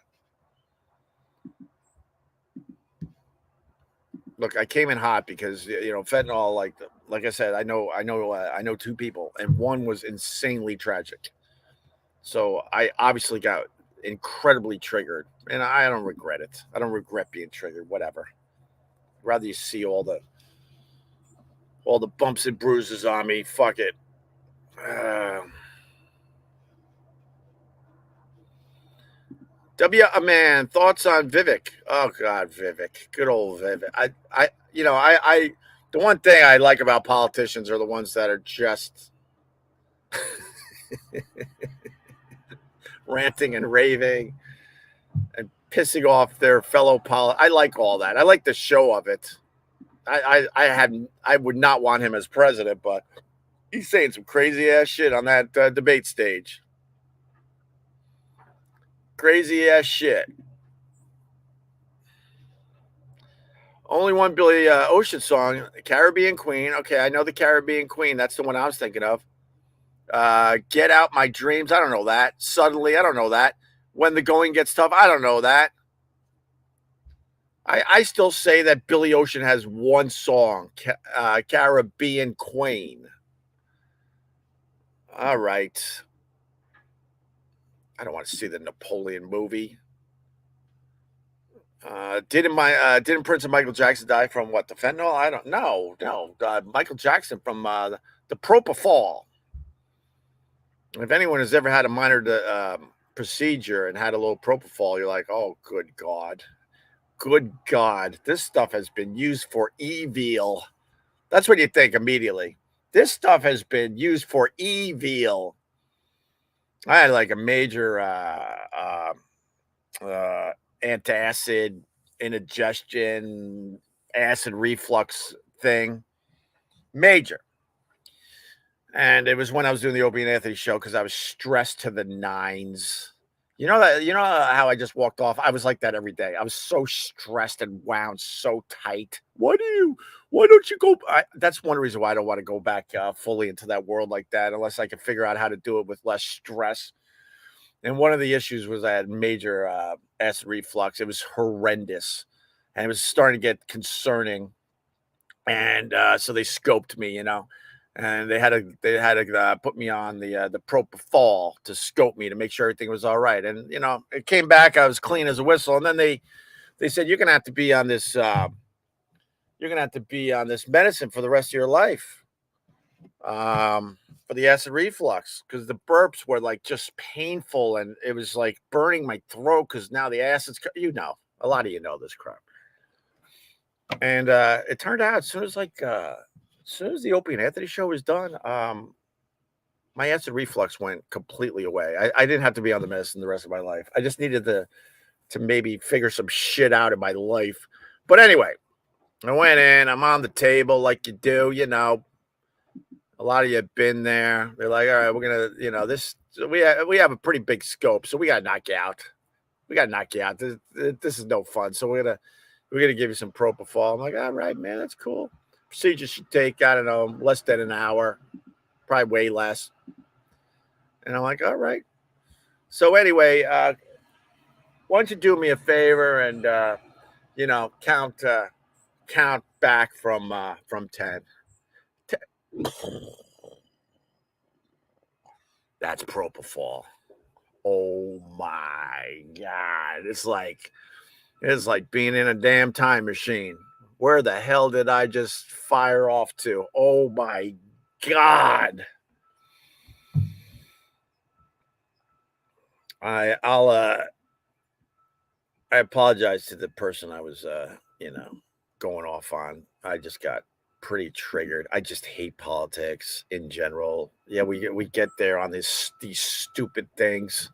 Look, I came in hot because fentanyl. Like I said, I know two people, and one was insanely tragic. So I obviously got incredibly triggered, and I don't regret it. I don't regret being triggered. Whatever. Rather you see all the bumps and bruises on me. Fuck it. Man, thoughts on Vivek? Oh God, Vivek, good old Vivek. The one thing I like about politicians are the ones that are just ranting and raving and pissing off their fellow I like all that. I like the show of it. I would not want him as president, but he's saying some crazy ass shit on that debate stage. Crazy ass shit. Only one Billy Ocean song, Caribbean Queen. Okay, I know the Caribbean Queen. That's the one I was thinking of. Get Out My Dreams. I don't know that. Suddenly, I don't know that. When the Going Gets Tough. I don't know that. I still say that Billy Ocean has one song, Caribbean Queen. All right. I don't want to see the Napoleon movie. Didn't Prince and Michael Jackson die from what, the fentanyl? I don't know. No, Michael Jackson from the propofol. If anyone has ever had a minor procedure and had a little propofol, you're like, oh, good God. Good God. This stuff has been used for evil. That's what you think immediately. This stuff has been used for evil. I had like a major antacid, indigestion, acid reflux thing. Major. And it was when I was doing the Opie and Anthony show because I was stressed to the nines. You know how I just walked off? I was like that every day. I was so stressed and wound so tight. Why don't you go? That's one reason why I don't want to go back fully into that world like that unless I can figure out how to do it with less stress. And one of the issues was I had major acid reflux. It was horrendous, and it was starting to get concerning. And so they scoped me, and they had to put me on the propofol to scope me to make sure everything was all right. And it came back. I was clean as a whistle. And then they said you're gonna have to be on this. You're gonna have to be on this medicine for the rest of your life. For the acid reflux because the burps were like just painful and it was like burning my throat because now the acid's a lot of this crap. And it turned out as soon as the Opie and Anthony show was done, my acid reflux went completely away. I didn't have to be on the medicine the rest of my life. I just needed to maybe figure some shit out in my life. But anyway, I went in, I'm on the table like you do, a lot of you have been there. They're like, all right, we're gonna, this. We have a pretty big scope, so we gotta knock you out. This is no fun. So we're gonna give you some propofol. I'm like, all right, man, that's cool. Procedure should take, I don't know, less than an hour, probably way less. And I'm like, all right. So anyway, why don't you do me a favor and count back from 10. That's propofol. Oh my God. It's like being in a damn time machine. Where the hell did I just fire off to? Oh my God. I'll I apologize to the person I was going off on. I just got pretty triggered. I just hate politics in general. Yeah, we get there on these stupid things,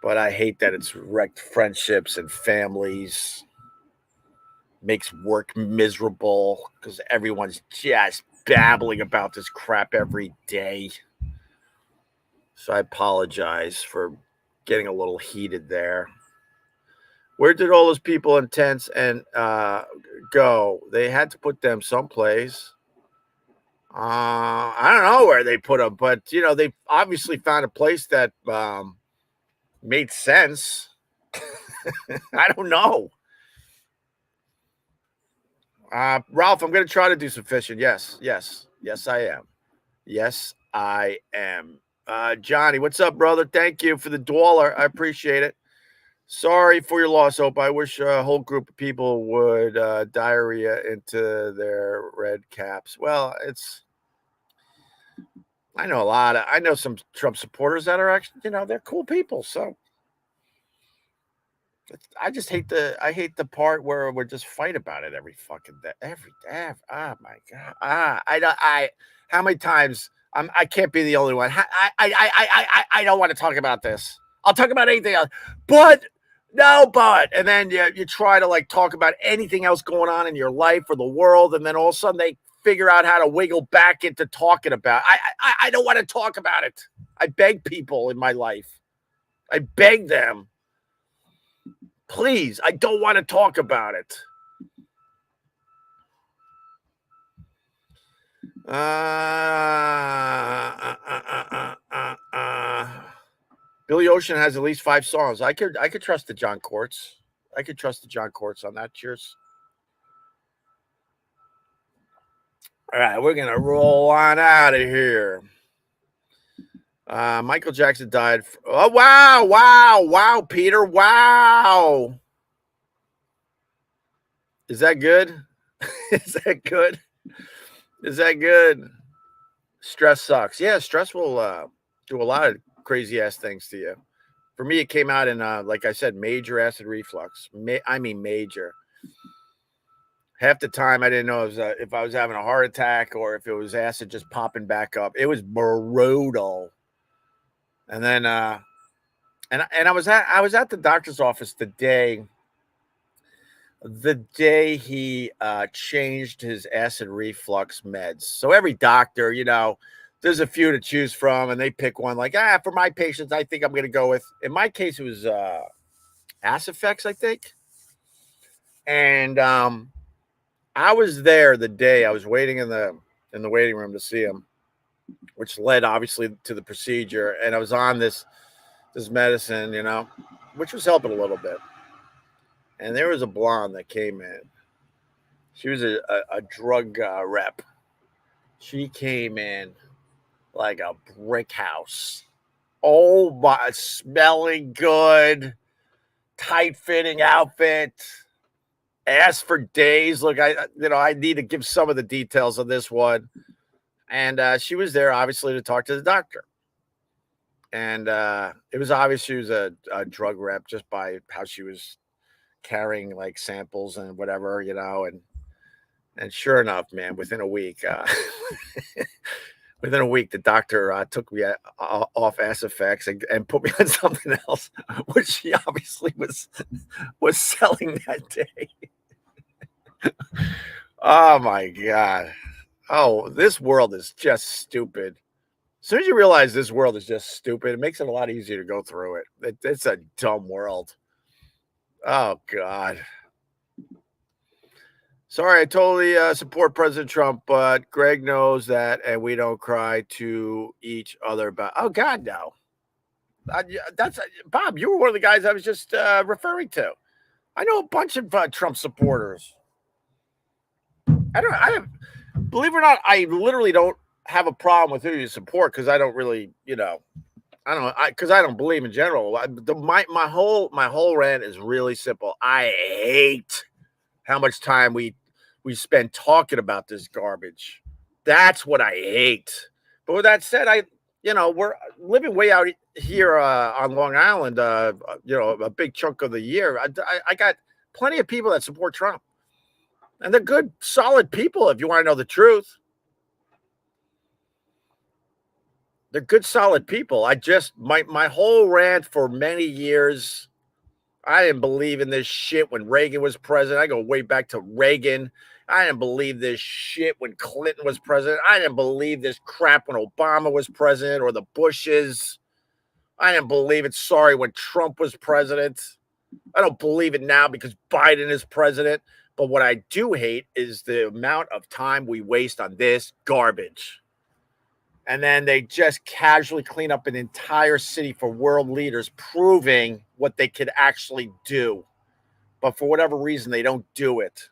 but I hate that it's wrecked friendships and families, makes work miserable because everyone's just babbling about this crap every day. So I apologize for getting a little heated there. Where did all those people in tents and go? They had to put them someplace. I don't know where they put them, but they obviously found a place that made sense. I don't know. Ralph, I'm going to try to do some fishing. Yes, I am. Yes, I am. Johnny, what's up, brother? Thank you for the $1. I appreciate it. Sorry for your loss, Hope. I wish a whole group of people would diarrhea into their red caps. Well, I know some Trump supporters that are actually, they're cool people. So I just hate the part where we just fight about it every fucking day, every day. Oh my God. How many times I can't be the only one. I don't want to talk about this. I'll talk about anything else, but. And then you try to like talk about anything else going on in your life or the world, and then all of a sudden they figure out how to wiggle back into talking about. I don't want to talk about it. I beg people in my life. I beg them, please. I don't want to talk about it. Billy Ocean has at least 5 songs. I could trust the John Courts. I could trust the John Courts on that. Cheers. All right, we're gonna roll on out of here. Michael Jackson died. Oh wow, Peter. Wow. Is that good? Is that good? Is that good? Stress sucks. Yeah, stress will do a lot of crazy ass things to you. For me, it came out in like I said, major acid reflux. Major. Half the time, I didn't know if I was having a heart attack or if it was acid just popping back up. It was brutal. And then, and I was at the doctor's office the day he changed his acid reflux meds. So every doctor, there's a few to choose from, and they pick one. Like, for my patients, I think I'm going to go with. In my case, it was Acifex, I think. And I was there the day I was waiting in the waiting room to see him, which led obviously to the procedure. And I was on this medicine, which was helping a little bit. And there was a blonde that came in. She was a drug rep. She came in like a brick house. Oh my, smelling good, tight fitting outfit. Asked for days. Look, I need to give some of the details of this one. And she was there obviously to talk to the doctor. And it was obvious she was a drug rep just by how she was carrying like samples and whatever, and sure enough, man, within a week, the doctor took me off Acifex and put me on something else, which she obviously was selling that day. Oh my God. Oh, this world is just stupid. As soon as you realize this world is just stupid, it makes it a lot easier to go through it. It's a dumb world. Oh God. Sorry, I totally support President Trump, but Greg knows that, and we don't cry to each other about. Oh God, no. That's Bob. You were one of the guys I was just referring to. I know a bunch of Trump supporters. Believe it or not, I literally don't have a problem with who you support because I don't really, I don't know, because I don't believe in general. My whole rant is really simple. I hate how much time we spend talking about this garbage. That's what I hate. But with that said, we're living way out here on Long Island. A big chunk of the year. I got plenty of people that support Trump, and they're good, solid people. If you want to know the truth, they're good, solid people. My whole rant for many years. I didn't believe in this shit when Reagan was president. I go way back to Reagan. I didn't believe this shit when Clinton was president. I didn't believe this crap when Obama was president or the Bushes. I didn't believe it, sorry, when Trump was president. I don't believe it now because Biden is president. But what I do hate is the amount of time we waste on this garbage. And then they just casually clean up an entire city for world leaders, proving what they could actually do. But for whatever reason, they don't do it.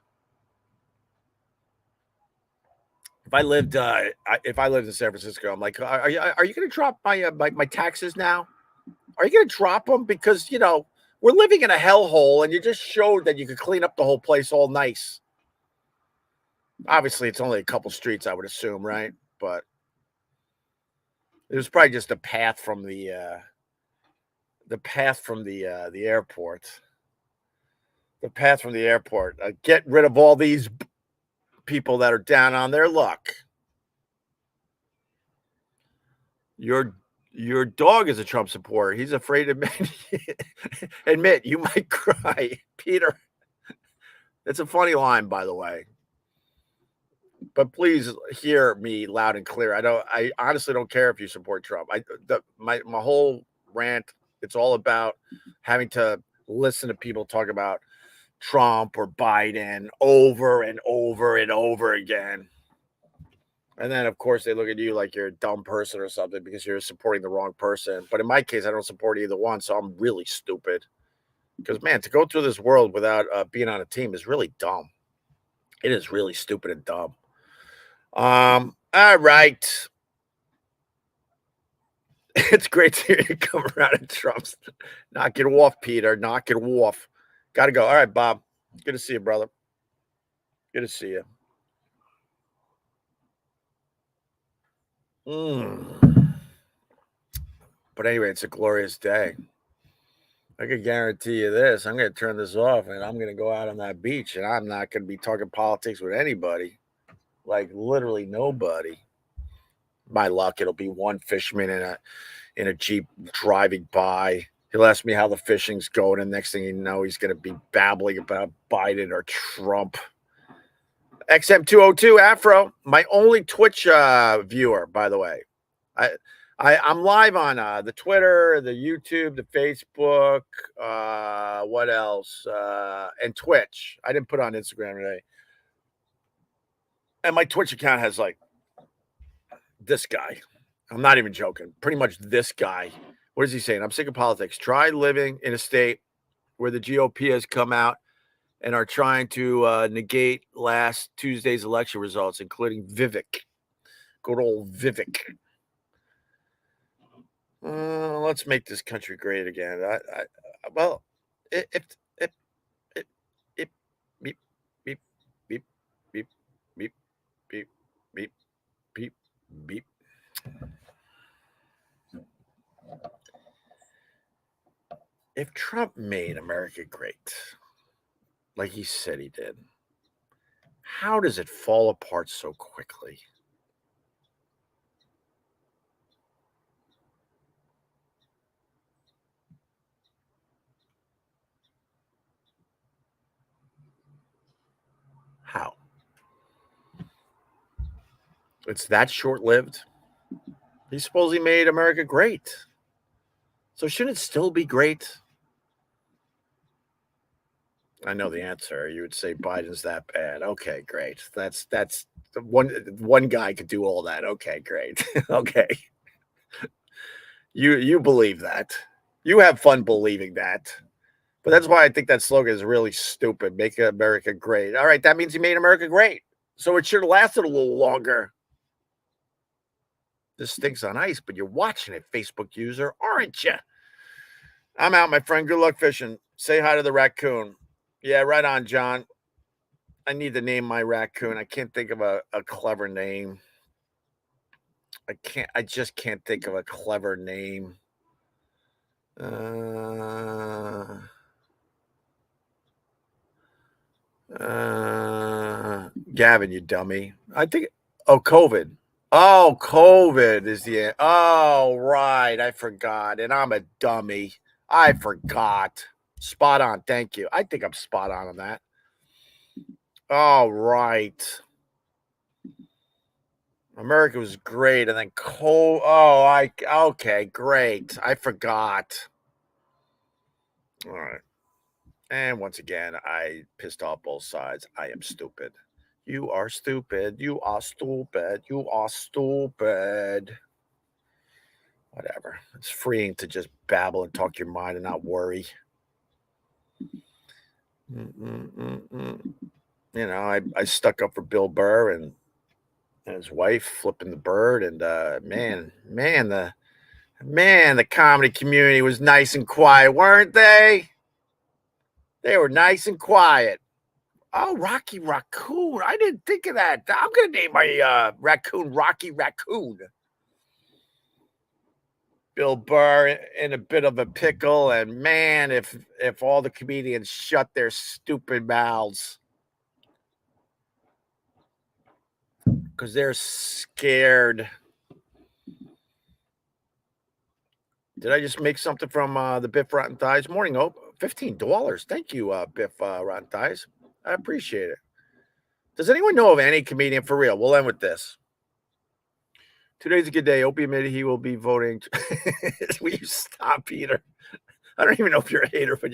If I lived in San Francisco, I'm like, are you going to drop my taxes now? Are you going to drop them? Because we're living in a hellhole, and you just showed that you could clean up the whole place all nice. Obviously, it's only a couple streets, I would assume, right? But it was probably just a path from the airport. The path from the airport. Get rid of all these people that are down on their luck. Your dog is a Trump supporter. He's afraid to admit you might cry, Peter. It's a funny line, by the way. But please hear me loud and clear. I honestly don't care if you support Trump. My whole rant, it's all about having to listen to people talk about Trump or Biden over and over and over again. And then, of course, they look at you like you're a dumb person or something because you're supporting the wrong person. But in my case, I don't support either one, so I'm really stupid. Because, man, to go through this world without being on a team is really dumb. It is really stupid and dumb. All right. It's great to hear you come around at Trump's. Knock it off, Peter. Knock it off. Got to go. All right, Bob. Good to see you, brother. Good to see you. But anyway, it's a glorious day. I can guarantee you this. I'm going to turn this off, and I'm going to go out on that beach, and I'm not going to be talking politics with anybody. Like literally nobody. My luck, it'll be one fisherman in a Jeep driving by. He'll ask me how the fishing's going, and next thing you know, he's going to be babbling about Biden or Trump. XM202 Afro, my only Twitch viewer, by the way. I'm live on the Twitter, the YouTube, the Facebook, what else? And Twitch. I didn't put on Instagram today. And my Twitch account has like this guy. I'm not even joking. Pretty much this guy. What is he saying? I'm sick of politics. Try living in a state where the GOP has come out and are trying to negate last Tuesday's election results, including Vivek. Good old Vivek. Let's make this country great again. Beep, beep, beep, beep, beep, beep, beep, beep, beep. If Trump made America great, like he said he did, how does it fall apart so quickly? How? It's that short-lived. He supposedly made America great. So shouldn't it still be great? I know the answer. You would say Biden's that bad. Okay, great. That's one guy could do all that. Okay, great. Okay. You believe that. You have fun believing that. But that's why I think that slogan is really stupid. Make America great. All right, that means he made America great. So it should have lasted a little longer. This stinks on ice, but you're watching it, Facebook user, aren't you? I'm out, my friend. Good luck fishing. Say hi to the raccoon. Yeah, right on, John. I need to name my raccoon. I can't think of a clever name. I just can't think of a clever name. Gavin, you dummy. I think, COVID. Oh, COVID is the, oh, right. I forgot. And I'm a dummy. I forgot. Spot on. Thank you. I think I'm spot on that. All right. America was great. And then okay, great. I forgot. All right. And once again, I pissed off both sides. I am stupid. You are stupid. You are stupid. You are stupid. Whatever. It's freeing to just babble and talk your mind and not worry. You know, I stuck up for Bill Burr and his wife flipping the bird, and the comedy community was nice and quiet, weren't they? They were nice and quiet. Oh, Rocky Raccoon. I didn't think of that. I'm gonna name my raccoon Rocky Raccoon. Bill Burr in a bit of a pickle, and man, if all the comedians shut their stupid mouths, because they're scared. Did I just make something from the Biff Rotten Thighs? Morning, Hope. $15. Thank you, Biff Rotten Thighs. I appreciate it. Does anyone know of any comedian for real? We'll end with this. Today's a good day. Opie admitted he will be voting. Will you stop, Peter? I don't even know if you're a hater, but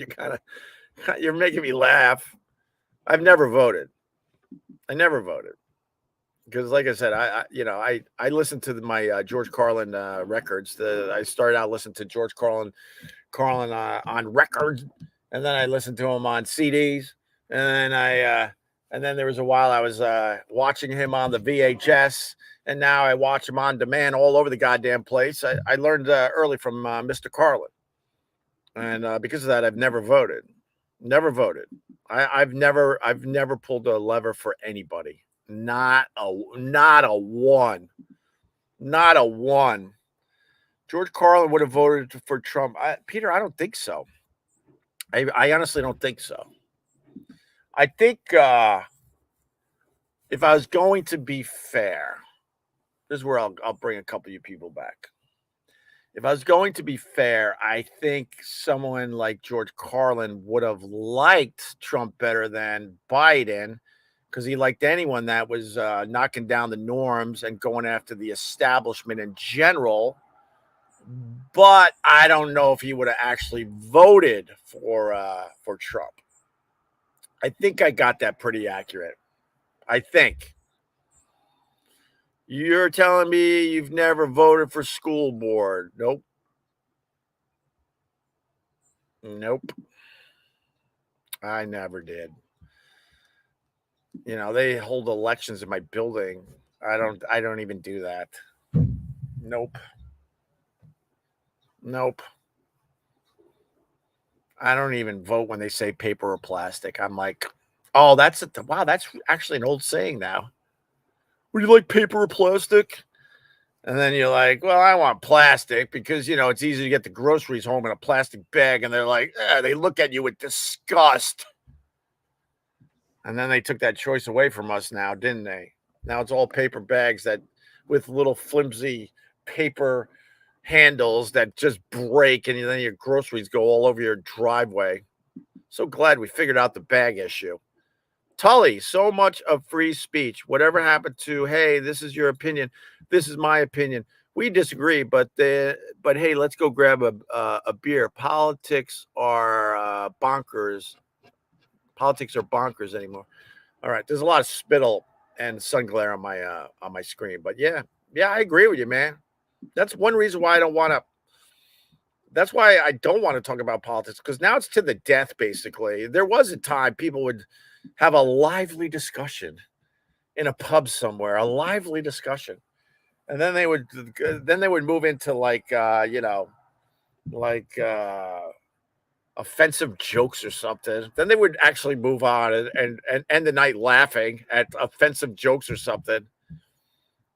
you're making me laugh. I've never voted. I never voted. Because, like I said, I listened to my George Carlin records. I started out listening to George Carlin on records, and then I listened to him on CDs, and then there was a while I was watching him on the VHS, and now I watch him on demand all over the goddamn place. I learned early from Mr. Carlin, and because of that, I've never voted. Never voted. I've never pulled a lever for anybody. Not a one. Not a one. George Carlin would have voted for Trump. Peter, I don't think so. I honestly don't think so. I think if I was going to be fair, this is where I'll bring a couple of you people back. If I was going to be fair, I think someone like George Carlin would have liked Trump better than Biden, because he liked anyone that was knocking down the norms and going after the establishment in general. But I don't know if he would have actually voted for Trump. I think I got that pretty accurate. I think. You're telling me you've never voted for school board? Nope. Nope. I never did. You know, they hold elections in my building. I don't even do that. Nope. Nope. I don't even vote when they say paper or plastic. I'm like, oh, that's actually an old saying now. Would you like paper or plastic? And then you're like, well, I want plastic because, it's easy to get the groceries home in a plastic bag. And they're like, they look at you with disgust. And then they took that choice away from us now, didn't they? Now it's all paper bags with little flimsy paper handles that just break, and then your groceries go all over your driveway. So glad we figured out the bag issue. Tully, so much of free speech. Whatever happened to, hey, this is your opinion, this is my opinion. We disagree, but hey, let's go grab a beer. Politics are bonkers. Politics are bonkers anymore. All right, there's a lot of spittle and sun glare on my screen, but yeah, I agree with you, man. That's one reason why I don't want to. That's why I don't want to talk about politics, because now it's to the death, basically. There was a time people would have a lively discussion in a pub somewhere, a lively discussion. and then they would move into like like offensive jokes or something. Then they would actually move on and end the night laughing at offensive jokes or something.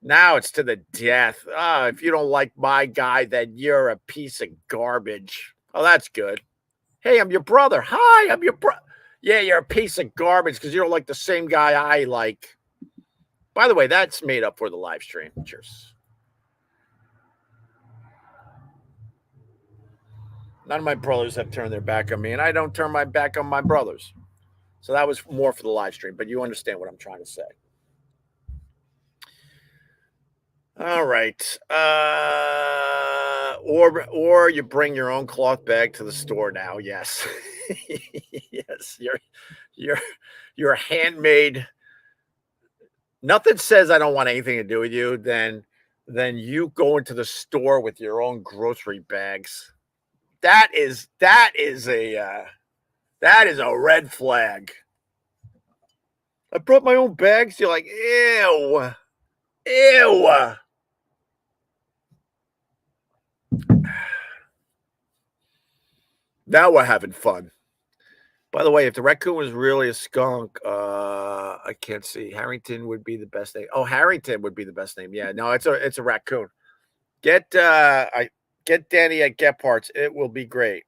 Now it's to the death. If you don't like my guy, then you're a piece of garbage. Oh, that's good. Hey, I'm your brother. Hi, I'm your brother. Yeah, you're a piece of garbage because you don't like the same guy I like. By the way, that's made up for the live stream. Cheers. None of my brothers have turned their back on me, and I don't turn my back on my brothers. So that was more for the live stream, but you understand what I'm trying to say. All right. Or you bring your own cloth bag to the store now. Yes. Yes. You're you're handmade. Nothing says I don't want anything to do with you than you go into the store with your own grocery bags. That is a red flag. I brought my own bags. You're like, ew. Ew. Now we're having fun. By the way, if the raccoon was really a skunk, I can't see. Harrington would be the best name. Oh, Harrington would be the best name. Yeah, no, it's a raccoon. Get Danny at Get Parts. It will be great.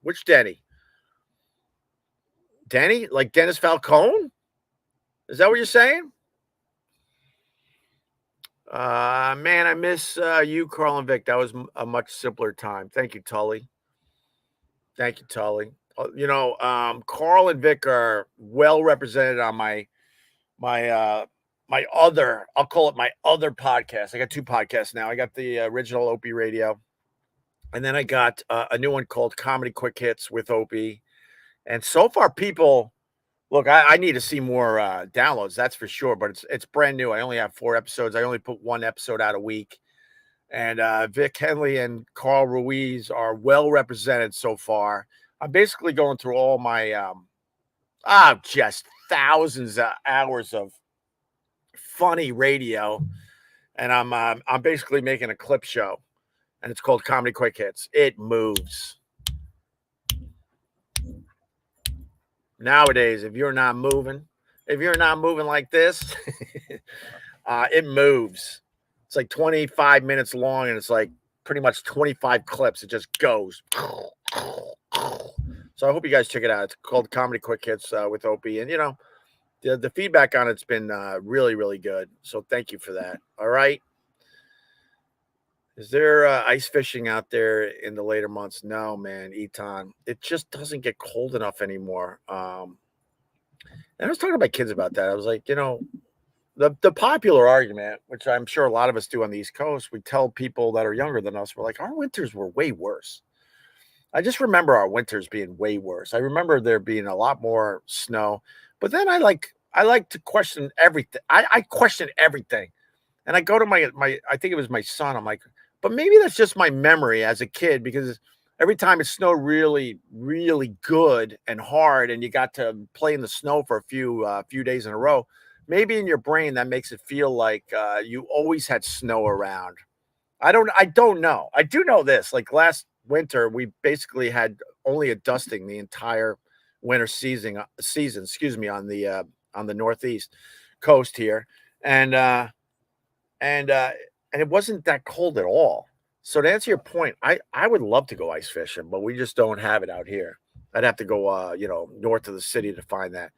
Which Danny? Danny, like Dennis Falcone? Is that what you're saying? Man, I miss you, Carl and Vic. That was a much simpler time. Thank you, Tully. Thank you, Tully. Carl and Vic are well represented on my my other, I'll call it my other podcast. I got two podcasts now. I got the original Opie Radio, and then I got a new one called Comedy Quick Hits with Opie. And so far, people look. I need to see more downloads. That's for sure. But it's brand new. I only have 4 episodes. I only put 1 episode out a week. And Vic Henley and Carl Ruiz are well represented so far. I'm basically going through all my just thousands of hours of funny radio, and I'm basically making a clip show, and it's called Comedy Quick Hits. It moves. Nowadays, if you're not moving like this, it moves. It's like 25 minutes long, and it's like pretty much 25 clips. It just goes. So I hope you guys check it out. It's called Comedy Quick Hits with Opie, and the feedback on it's been really, really good. So thank you for that. All right. Is there ice fishing out there in the later months? No, man, Eton. It just doesn't get cold enough anymore. And I was talking to my kids about that. I was like, the popular argument, which I'm sure a lot of us do on the East Coast, we tell people that are younger than us, we're like, our winters were way worse. I just remember our winters being way worse. I remember there being a lot more snow, but then I like to question everything. I question everything. And I go to my I think it was my son. I'm like, but maybe that's just my memory as a kid, because every time it snowed really, really good and hard, and you got to play in the snow for a few days in a row, maybe in your brain that makes it feel like you always had snow around. I don't know. I do know this. Like last winter, we basically had only a dusting the entire winter season. Excuse me, on the Northeast coast here, and it wasn't that cold at all. So to answer your point, I would love to go ice fishing, but we just don't have it out here. I'd have to go north of the city to find that.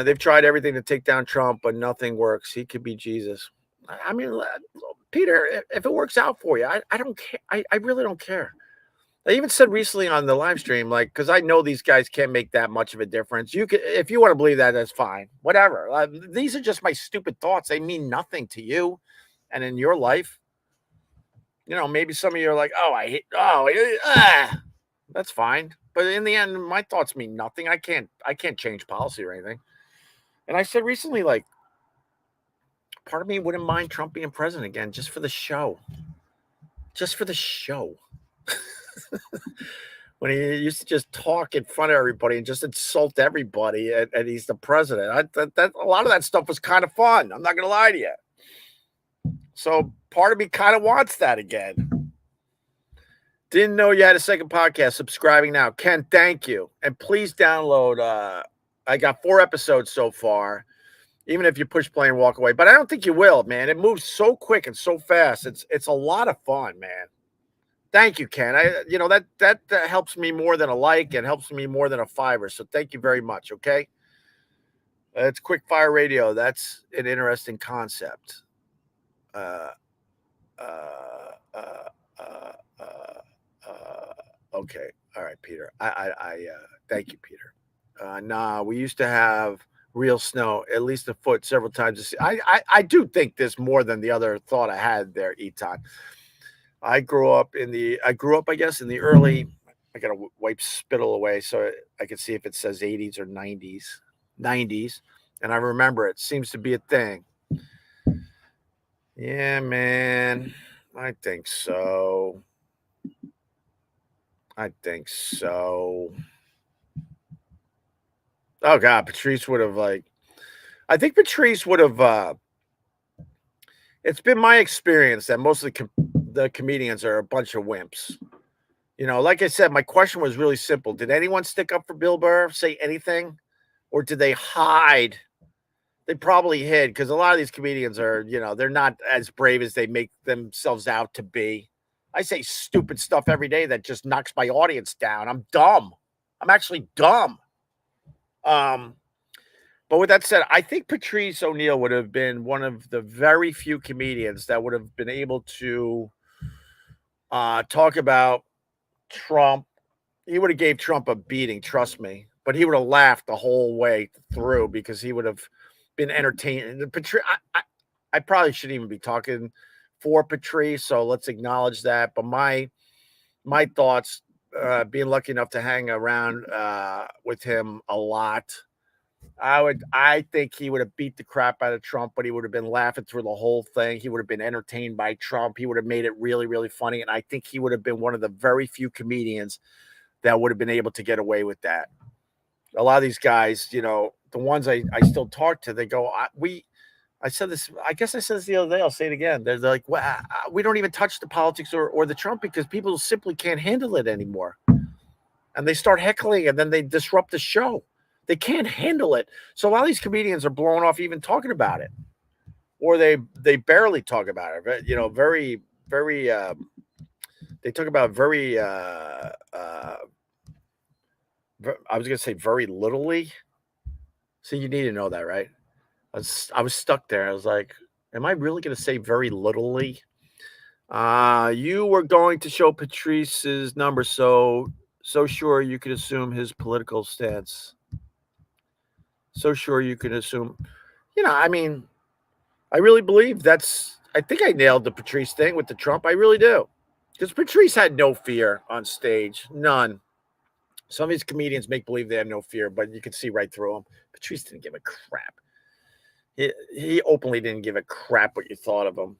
They've tried everything to take down Trump, but nothing works. He could be Jesus. I mean, Peter, if it works out for you, I don't care. I really don't care. I even said recently on the live stream, like, because I know these guys can't make that much of a difference. You can, if you want to believe that, that's fine. Whatever. These are just my stupid thoughts. They mean nothing to you, and in your life, maybe some of you are like, that's fine. But in the end, my thoughts mean nothing. I can't change policy or anything. And I said recently, like, part of me wouldn't mind Trump being president again, just for the show. Just for the show. When he used to just talk in front of everybody and just insult everybody, and he's the president. A lot of that stuff was kind of fun. I'm not going to lie to you. So part of me kind of wants that again. Didn't know you had a second podcast. Subscribing now. Ken, thank you. And please download. I got 4 episodes so far. Even if you push play and walk away. But I don't think you will, man. It moves so quick and so fast. It's a lot of fun, man. Thank you, Ken. That helps me more than a like and helps me more than a $5. So thank you very much. Okay. It's quick fire radio. That's an interesting concept. Uh, uh, uh, uh, uh, okay. All right, Peter. I thank you, Peter. Nah, we used to have real snow, at least a foot several times. I do think this more than the other thought I had there, Eton. I grew up, I guess, in the early, I got to wipe spittle away so I can see if it says 80s or 90s. And I remember it seems to be a thing. Yeah, man. I think so. Oh God, Patrice would have I think Patrice would have. It's been my experience that most of the comedians are a bunch of wimps. Like I said, my question was really simple. Did anyone stick up for Bill Burr, say anything, or did they hide? They probably hid because a lot of these comedians are, they're not as brave as they make themselves out to be. I say stupid stuff every day that just knocks my audience down. I'm dumb. I'm actually dumb. But with that said, I think Patrice O'Neal would have been one of the very few comedians that would have been able to talk about Trump. He would have gave Trump a beating, trust me. But he would have laughed the whole way through because he would have been entertained. I probably shouldn't even be talking for Patrice, so let's acknowledge that. But my thoughts, being lucky enough to hang around with him a lot, I think he would have beat the crap out of Trump, but he would have been laughing through the whole thing. He would have been entertained by Trump. He would have made it really, really funny. And I think he would have been one of the very few comedians that would have been able to get away with that. A lot of these guys, the ones I still talk to, they go, I said this, I guess I said this the other day. I'll say it again. They're like, well, we don't even touch the politics or the Trump because people simply can't handle it anymore. And they start heckling and then they disrupt the show. They can't handle it. So a lot of these comedians are blowing off even talking about it, or they barely talk about it. But, very, very. They talk about very. I was gonna say very littly. So you need to know that, right? I was stuck there. I was like, am I really gonna say very littly? You were going to show Patrice's number, so sure you could assume his political stance. So sure you could assume, I mean, I really believe I think I nailed the Patrice thing with the Trump. I really do. Because Patrice had no fear on stage. None. Some of these comedians make believe they have no fear, but you can see right through them. Patrice didn't give a crap. He openly didn't give a crap what you thought of him.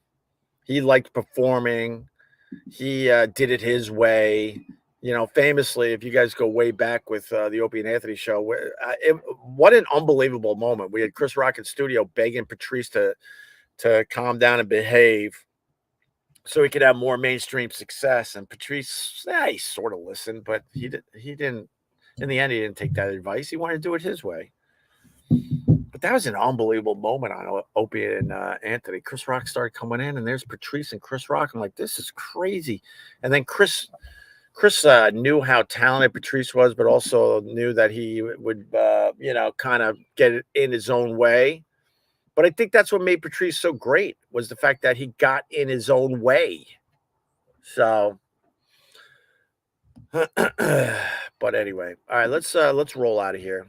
He liked performing. He did it his way. Famously, if you guys go way back with the Opie and Anthony show, what an unbelievable moment. We had Chris Rock in studio begging Patrice to calm down and behave so he could have more mainstream success. And Patrice, he sort of listened, but he didn't, in the end, he didn't take that advice. He wanted to do it his way. But that was an unbelievable moment on Opie and Anthony. Chris Rock started coming in, and there's Patrice and Chris Rock. I'm like, this is crazy. And then Chris knew how talented Patrice was, but also knew that he would, kind of get it in his own way. But I think that's what made Patrice so great was the fact that he got in his own way. So, but anyway, all right, let's roll out of here.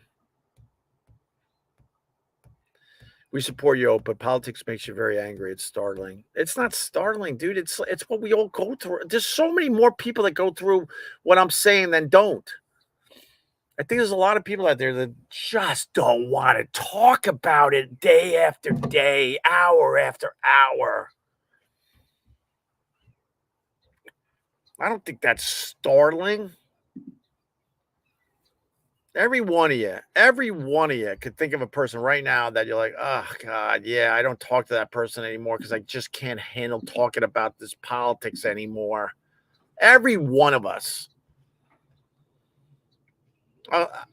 We support you, but politics makes you very angry. It's startling. It's not startling, dude. It's what we all go through. There's so many more people that go through what I'm saying than don't. I think there's a lot of people out there that just don't want to talk about it day after day, hour after hour. I don't think that's startling. Every one of you could think of a person right now that you're like, oh God, yeah, I don't talk to that person anymore because I just can't handle talking about this politics anymore. Every one of us.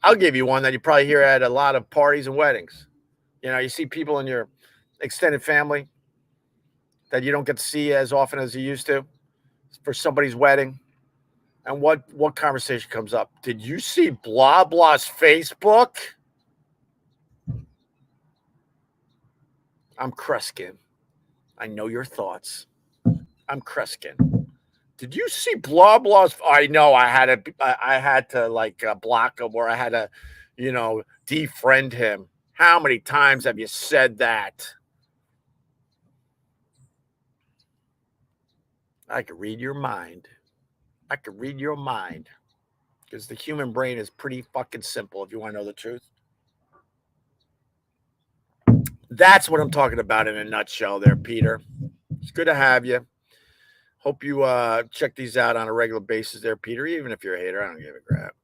I'll give you one that you probably hear at a lot of parties and weddings. You know, you see people in your extended family that you don't get to see as often as you used to for somebody's wedding. And what conversation comes up? Did you see blah blah's Facebook? I'm Kreskin. I know your thoughts. I'm Kreskin. Did you see blah blah's? I know I had to like block him, or I had to, defriend him. How many times have you said that? I could read your mind. I could read your mind because the human brain is pretty fucking simple. If you want to know the truth, that's what I'm talking about in a nutshell. There, Peter. It's good to have you. Hope you check these out on a regular basis there, Peter. Even if you're a hater, I don't give a crap.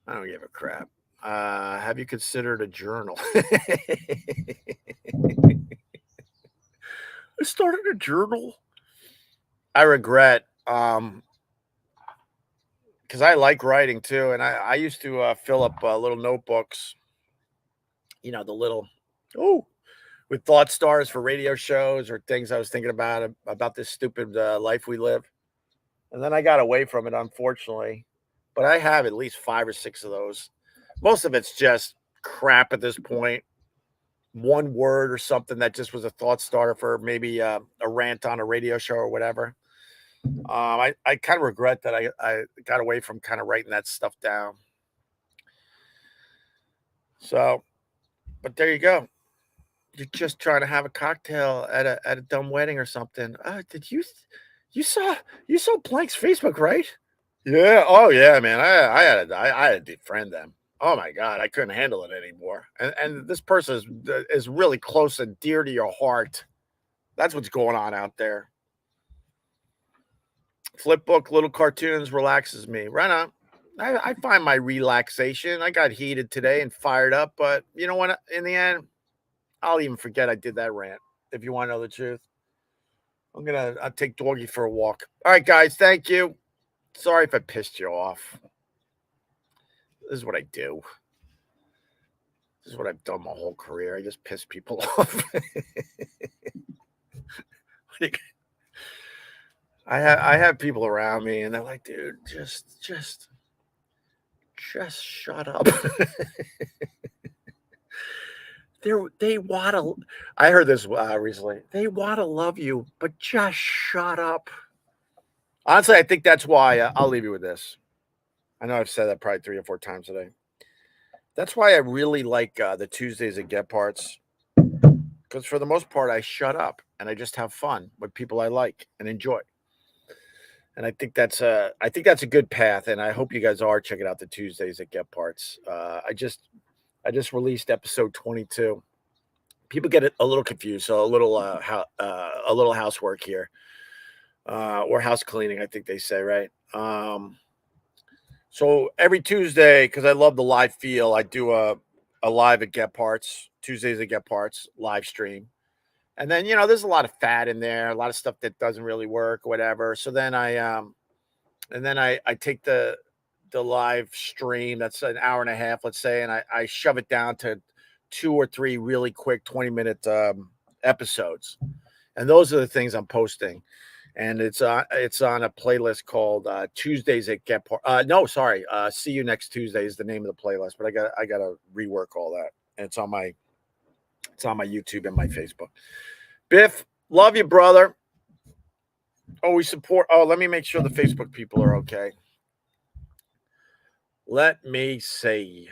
I don't give a crap. Have you considered a journal? I started a journal. I regret because I like writing too, and I used to fill up little notebooks. The little with thought stars for radio shows or things I was thinking about this stupid life we live. And then I got away from it, unfortunately. But I have at least 5 or 6 of those. Most of it's just crap at this point. One word or something that just was a thought starter for maybe a rant on a radio show or whatever. I kind of regret that I got away from kind of writing that stuff down. So, but there you go. You're just trying to have a cocktail at a dumb wedding or something. Did you saw Blank's Facebook, right? Yeah. Oh yeah, man. I had to defriend them. Oh my god, I couldn't handle it anymore. And this person is really close and dear to your heart. That's what's going on out there. Flipbook, little cartoons relaxes me. Right on. I find my relaxation. I got heated today and fired up, but you know what? In the end, I'll even forget I did that rant. If you want to know the truth, I'll take Doggy for a walk. All right, guys. Thank you. Sorry if I pissed you off. This is what I do. This is what I've done my whole career. I just piss people off. I have people around me, and they're like, "Dude, just shut up." They want to. I heard this recently. They want to love you, but just shut up. Honestly, I think that's why I'll leave you with this. I know I've said that probably 3 or 4 times today. That's why I really like the Tuesdays at Get Parts, because for the most part, I shut up and I just have fun with people I like and enjoy. And I think that's a good path. And I hope you guys are checking out the Tuesdays at Get Parts. I just released episode 22. People get a little confused, so a little housework here, or house cleaning, I think they say, right? So every Tuesday, because I love the live feel, I do a live at Get Parts, Tuesdays at Get Parts live stream. And then, there's a lot of fat in there, a lot of stuff that doesn't really work, whatever. So then I take the live stream, that's an hour and a half, let's say, and I shove it down to 2 or 3 really quick 20-minute episodes. And those are the things I'm posting. And it's on a playlist called Tuesdays at Get Parts. No, sorry. See You Next Tuesday is the name of the playlist, but I got to rework all that. And it's on my YouTube and my Facebook. Biff, love you, brother. Always support. Oh, let me make sure the Facebook people are okay. Let me see.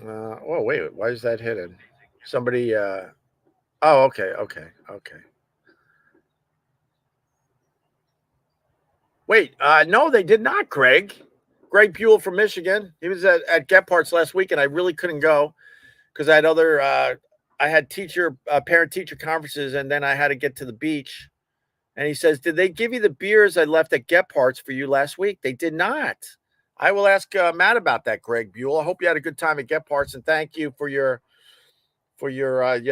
Oh, wait. Why is that hidden? Somebody. Oh, okay. Wait. No, they did not, Greg. Greg Buell from Michigan. He was at Get Parts last week, and I really couldn't go. because I had other I had parent teacher conferences, and then I had to get to the beach. And he says, "Did they give you the beers I left at Gephardt's for you last week?" They did not. I will ask Matt about that, Greg Buell. I hope you had a good time at Gephardt's, and thank you for your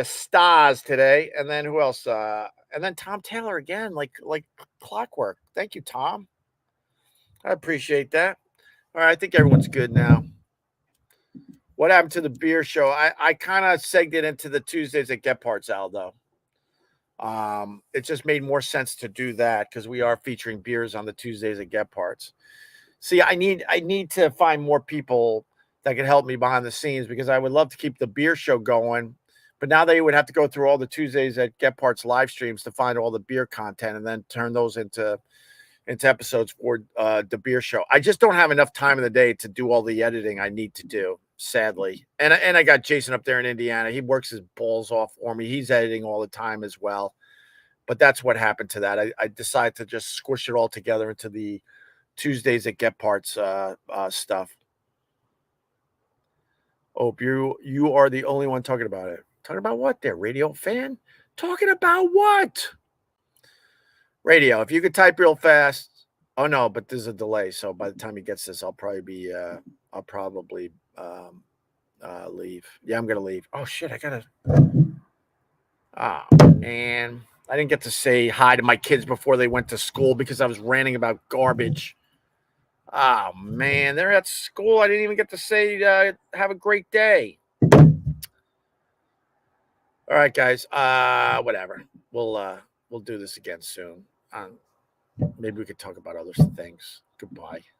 stars today. And then who else? And then Tom Taylor again, like clockwork. Thank you, Tom. I appreciate that. All right, I think everyone's good now. What happened to the beer show? I kind of segged it into the Tuesdays at Gephardt's, Aldo. It just made more sense to do that because we are featuring beers on the Tuesdays at Gephardt's. See, I need to find more people that can help me behind the scenes because I would love to keep the beer show going, but now they would have to go through all the Tuesdays at Gephardt's live streams to find all the beer content and then turn those into episodes for the beer show. I just don't have enough time in the day to do all the editing I need to do, sadly. And I got Jason up there in Indiana. He works his balls off for me. He's editing all the time as well. But that's what happened to that. I decided to just squish it all together into the Tuesdays at Gephardt's stuff. Oh, you are the only one talking about it. Talking about what there, radio fan? Talking about what? Radio. If you could type real fast. Oh no, but there's a delay. So by the time he gets this, I'll probably leave. Yeah, I'm gonna leave. Oh shit, I gotta. Oh man, I didn't get to say hi to my kids before they went to school because I was ranting about garbage. Oh man, they're at school. I didn't even get to say have a great day. All right, guys. Whatever. We'll do this again soon. Maybe we could talk about other things. Goodbye.